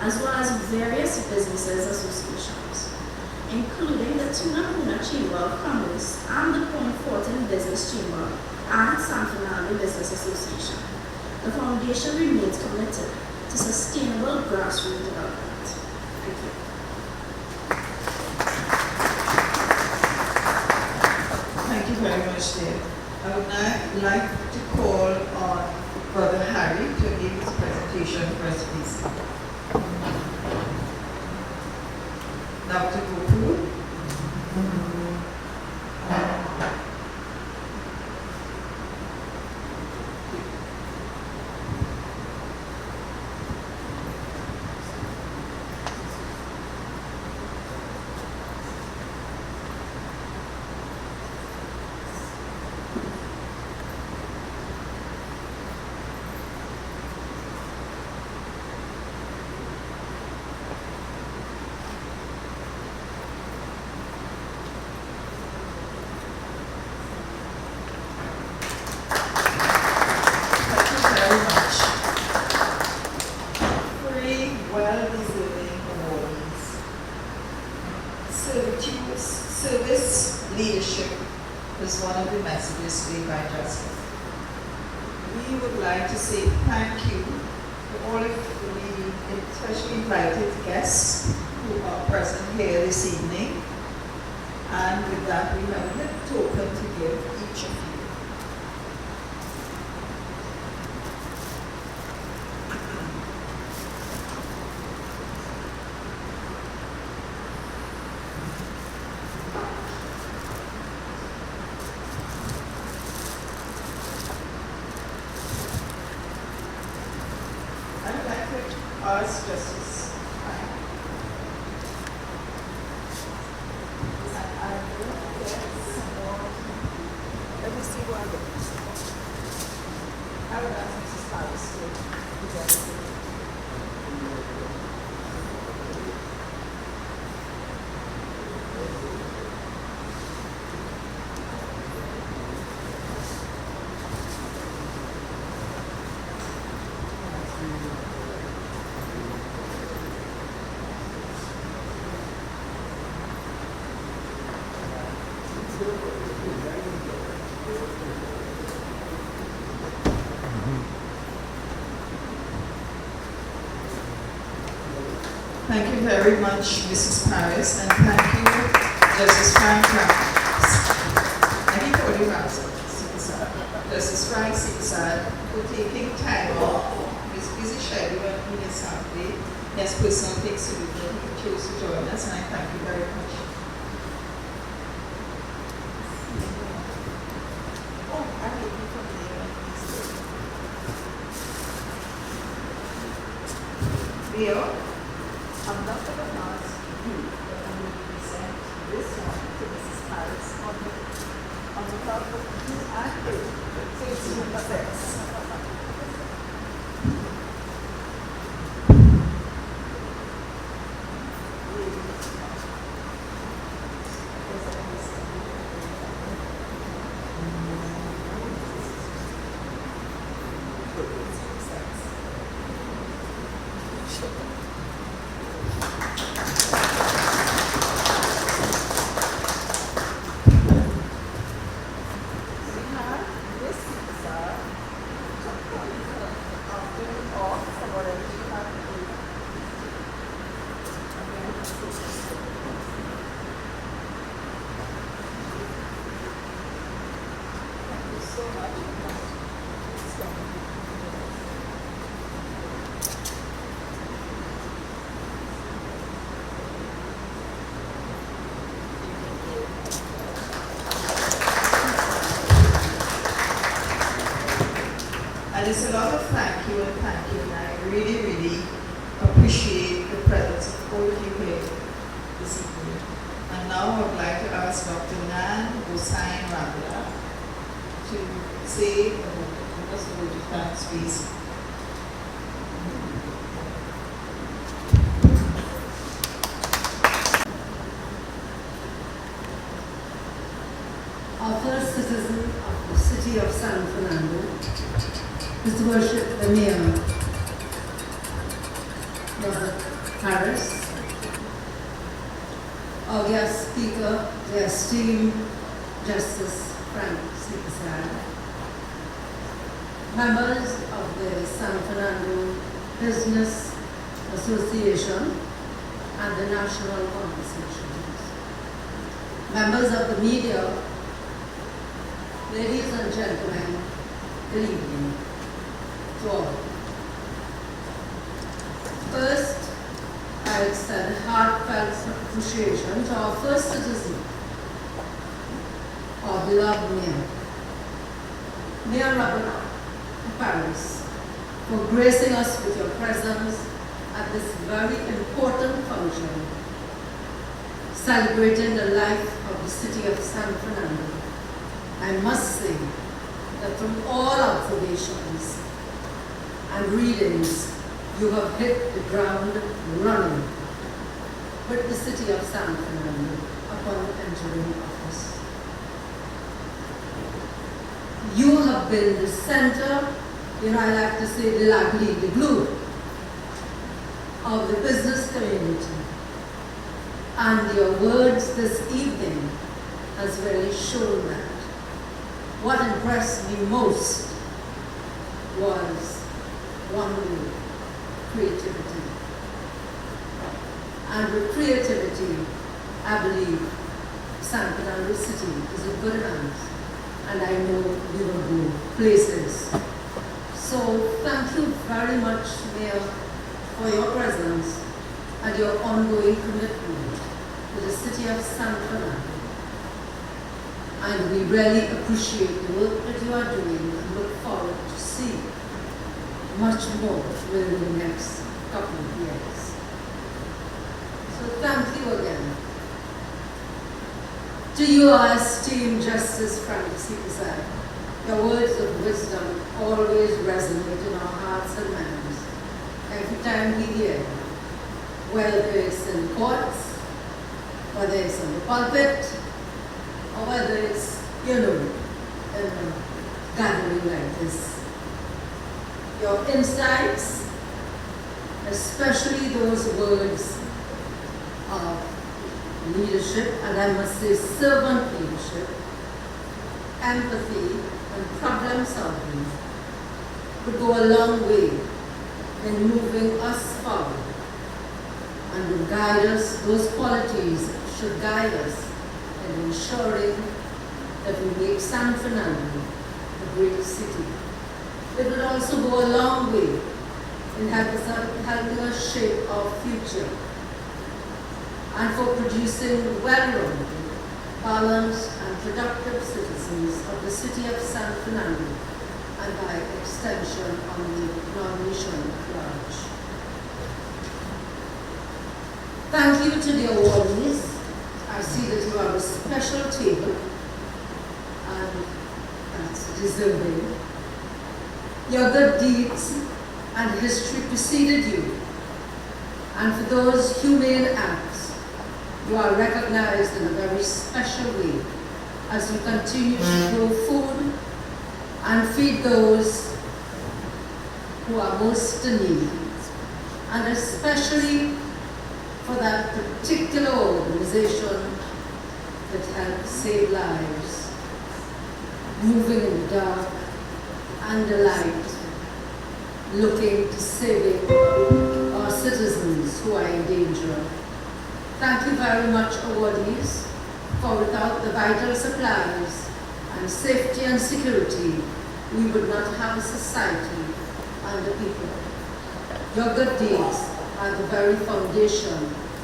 as well as various businesses associations, including the Tuna Puna Chamber of Commerce and the Point Fortin Business Chamber and San Fernando Business Association. The foundation remains committed to sustainable grassroots development. Thank you. Thank you very much, Dave. I would now like to call on Brother Harry to give his presentation for us, please. Dr. Gopu. displayed by justice. We would like to say thank you to all of the especially invited guests who are present here this evening. And with that, we have a little token to give each of you. I would like to ask Justice Frank. Let me see who I get. I would ask Mrs. Hollis to present it. Thank you very much, Mrs. Paris, and thank you, Justice Frank Ramos. I think already Ramos, Justice Frank Sipsad, for taking time off from his busy schedule on the Assembly. He has personal things to do, but he chose to join us, and I thank you very much. Oh, I may be from there. Leo? I'm not going to ask you, but I'm going to present this one to Mrs. Harris on the top of 2 and 3. So it's number 6. And it's a lot of thank you, and I really, really appreciate the presence of all of you here this evening. And now I would like to ask Dr. Nan Hossain Rambla to say give us a word of thanks, please. Our first citizen of the city of San Fernando, His Worship the Mayor, Robert Harris, our guest speaker, the esteemed Justice Frank Sipsad, members of the San Fernando Business Association and the National Conversations, members of the media, ladies and gentlemen, good evening to all. First, I extend heartfelt appreciation to our first citizen, our beloved Mayor, Mayor Robert Harris, for gracing us with your presence at this very important function, celebrating the life of the city of San Fernando. I must say that from all observations and readings, you have hit the ground running with the city of San Fernando upon entering office. You have been the center, I like to say the lively, the glue of the business community. And your words this evening has really shown that. what impressed me most was one word: creativity. And with creativity, I believe San Fernando City is in good hands, and I know we will go places. So thank you very much, Mayor, for your presence and your ongoing commitment to the city of San Fernando. And we really appreciate the work that you are doing and look forward to see much more within the next couple of years. So thank you again. To you, our esteemed Justice Frank Seaside, your words of wisdom always resonate in our hearts and minds every time we hear them, whether it's in courts, whether it's in the pulpit, or whether it's, in a gathering like this. Your insights, especially those words of leadership, and I must say servant leadership, empathy, and problem solving, would go a long way in moving us forward and would guide us. Those qualities should guide us in ensuring that we make San Fernando a great city. It would also go a long way in helping us shape our future and for producing well-rounded, balanced, and productive citizens of the city of San Fernando, and by extension on the nation at large. Thank you to the awardees. I see that you have a special table, and that's deserving. Your good deeds and history preceded you, and for those humane acts, you are recognized in a very special way as you continue to grow food and feed those who are most in need, and especially for that particular organization that helps save lives, moving in the dark and the light, looking to saving our citizens who are in danger. Thank you very much, awardees, for without the vital supplies and safety and security, we would not have a society and a people. Your good deeds are the very foundation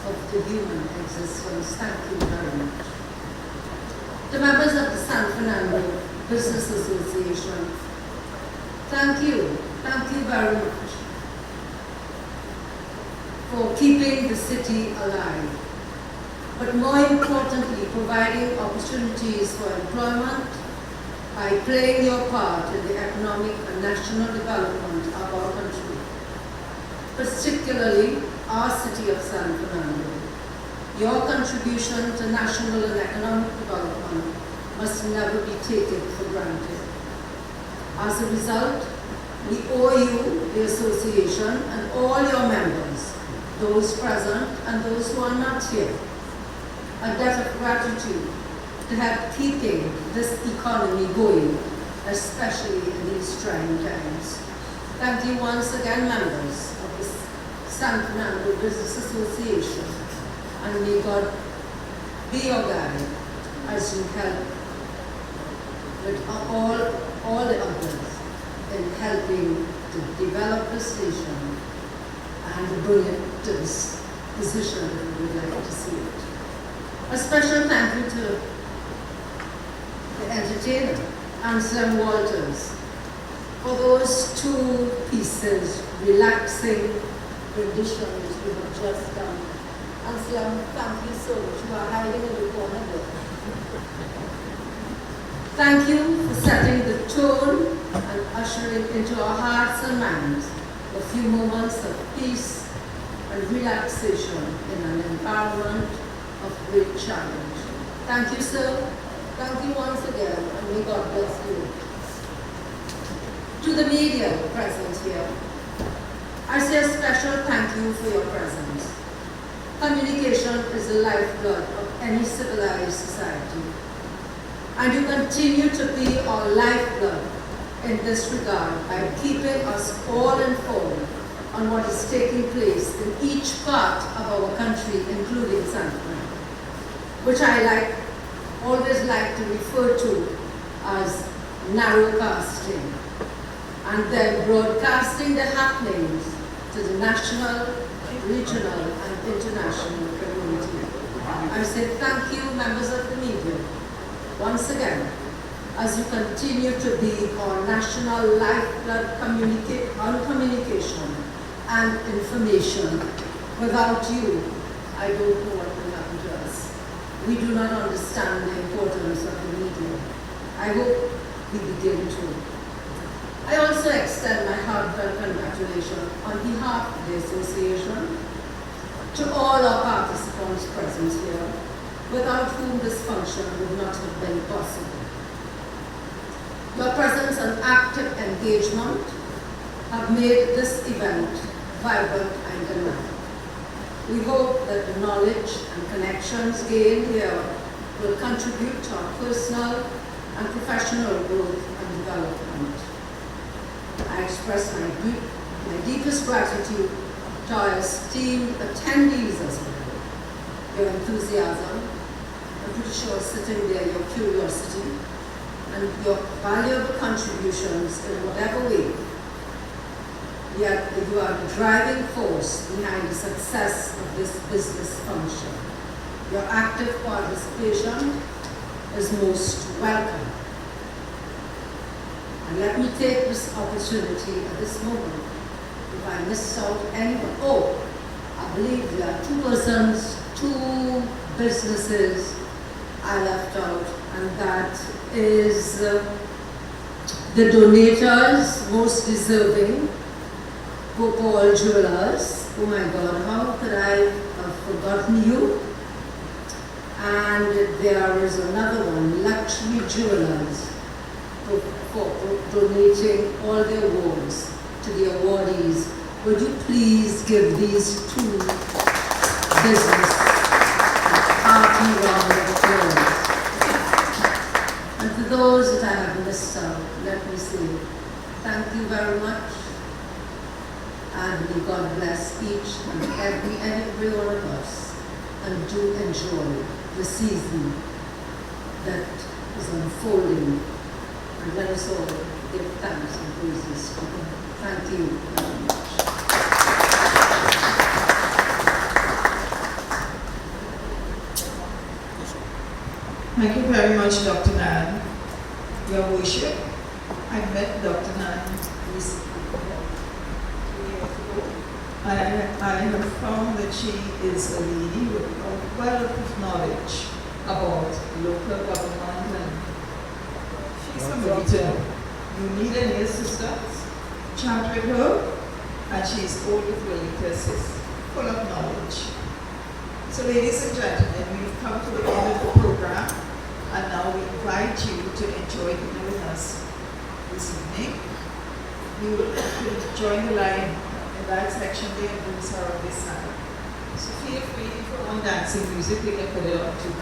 of the human existence. Thank you very much. The members of the San Fernando Business Association, thank you very much for keeping the city alive, but more importantly, providing opportunities for employment by playing your part in the economic and national development of our country, particularly our city of San Fernando. Your contribution to national and economic development must never be taken for granted. As a result, we owe you, the association, and all your members, those present and those who are not here, a debt of gratitude to help keeping this economy going, especially in these trying times. Thank you once again, members of the San Fernando Business Association, and may God be your guide as you help with all the others in helping to develop the station and bring it to this position that we would like to see it. A special thank you to the entertainer, Anselm Walters, for those two pieces, relaxing renditions we have just done. Anselm, thank you so much. You are hiding in the corner there. Thank you for setting the tone and ushering into our hearts and minds a few moments of peace and relaxation in an environment of great challenge. Thank you, sir. Thank you once again, and may God bless you. To the media present here, I say a special thank you for your presence. Communication is the lifeblood of any civilized society. And you continue to be our lifeblood in this regard by keeping us all informed on what is taking place in each part of our country, including Sando, which I always like to refer to as narrowcasting, and then broadcasting the happenings to the national, regional, and international community. I say thank you, members of the media, once again, as you continue to be our national lifeblood on communication and information. Without you, I don't know what will happen to us. We do not understand the importance of the media. I hope we begin to. I also extend my heartfelt congratulations on behalf of the Association to all our participants present here, without whom this function would not have been possible. Your presence and active engagement have made this event vibrant and dynamic. We hope that the knowledge and connections gained here will contribute to our personal and professional growth and development. I express my deepest gratitude to our esteemed attendees as well. Your enthusiasm, I'm pretty sure sitting there, your curiosity, and your valuable contributions in whatever way. Yet you are the driving force behind the success of this business function. Your active participation is most welcome. And let me take this opportunity at this moment, if I missed out anyone. Oh, I believe there are 2 persons, 2 businesses I left out, and that is the donators, most deserving, Gopal Jewelers. Oh my God, how could I have forgotten you? And there is another one, Luxury Jewelers, for donating all their awards to the awardees. Would you please give these 2 businesses a hearty round of applause? And to those that I have missed out, let me say thank you very much. And may God bless each and every one of us, and do enjoy the season that is unfolding. And let us all give thanks and praises to God. Thank you very much. Thank you very much, Dr. Nan. Your Worship, I met Dr. Nan recently, 2 years ago, and I have found that she is a lady with a wealth of knowledge about local government, and she's somebody to know. You need any assistance, chat with her, and she's always willing to assist, full of knowledge. So ladies and gentlemen, we've come to the end of the program, and now we invite you to enjoy dinner with us this evening. You will join the line in that section there, and booths are on this side. So feel free, if you want dancing music, we can put it on too.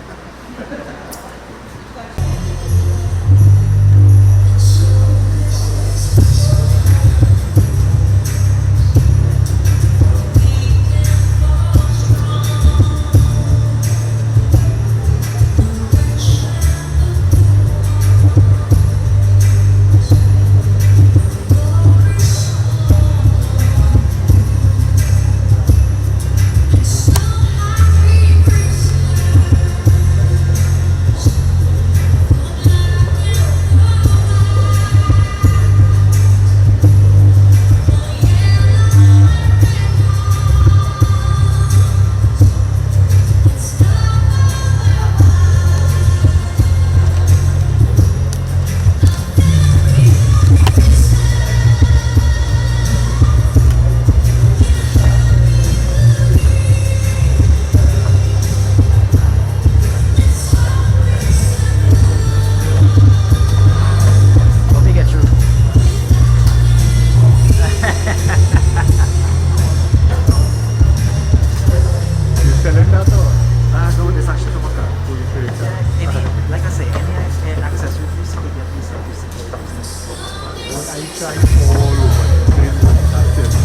I tried all over the place, but I tell you,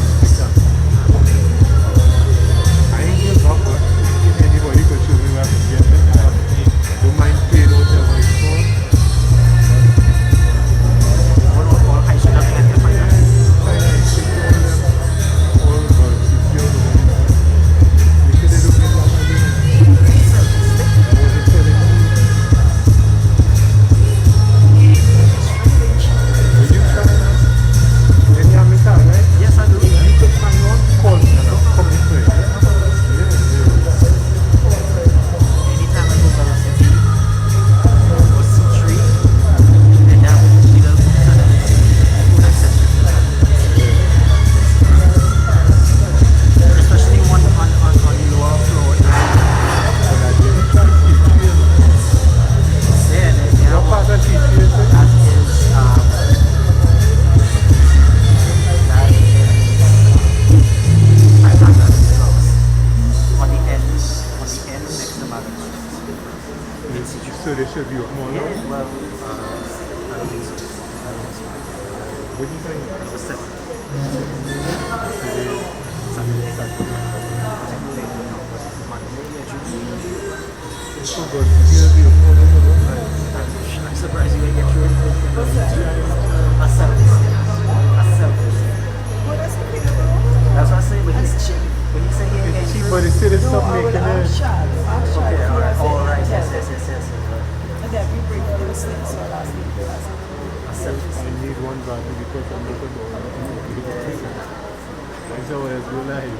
I ain't give up, but if anybody could show me where I can get it, don't mind paying hotel my phone. I should have had the finance. I should all them, all about secure the money. They could have looked at that again. I wasn't telling you. Will you try that? Then you have me car, right? Yes, I do. You could find one, call me and I'll come this way. Yeah. Anytime I go to the city or C3, and that will be the food accessory to that. Especially one on the lower floor. But I didn't try to teach you. Yeah, they What have part of teach you? that is on the end next to my So they should be up more now. yeah, well, I don't think so. What do you think? It's a seven. So good. You'll be up more now. I'm surprised you didn't get through it. A seven. That's what I say, but when he said he ain't It's getting cheap, through but it still is stop making it. okay, alright, yes. And then we bring the sleep so last week. A seven. I need one battery because I'm not a dog. That's how I go live.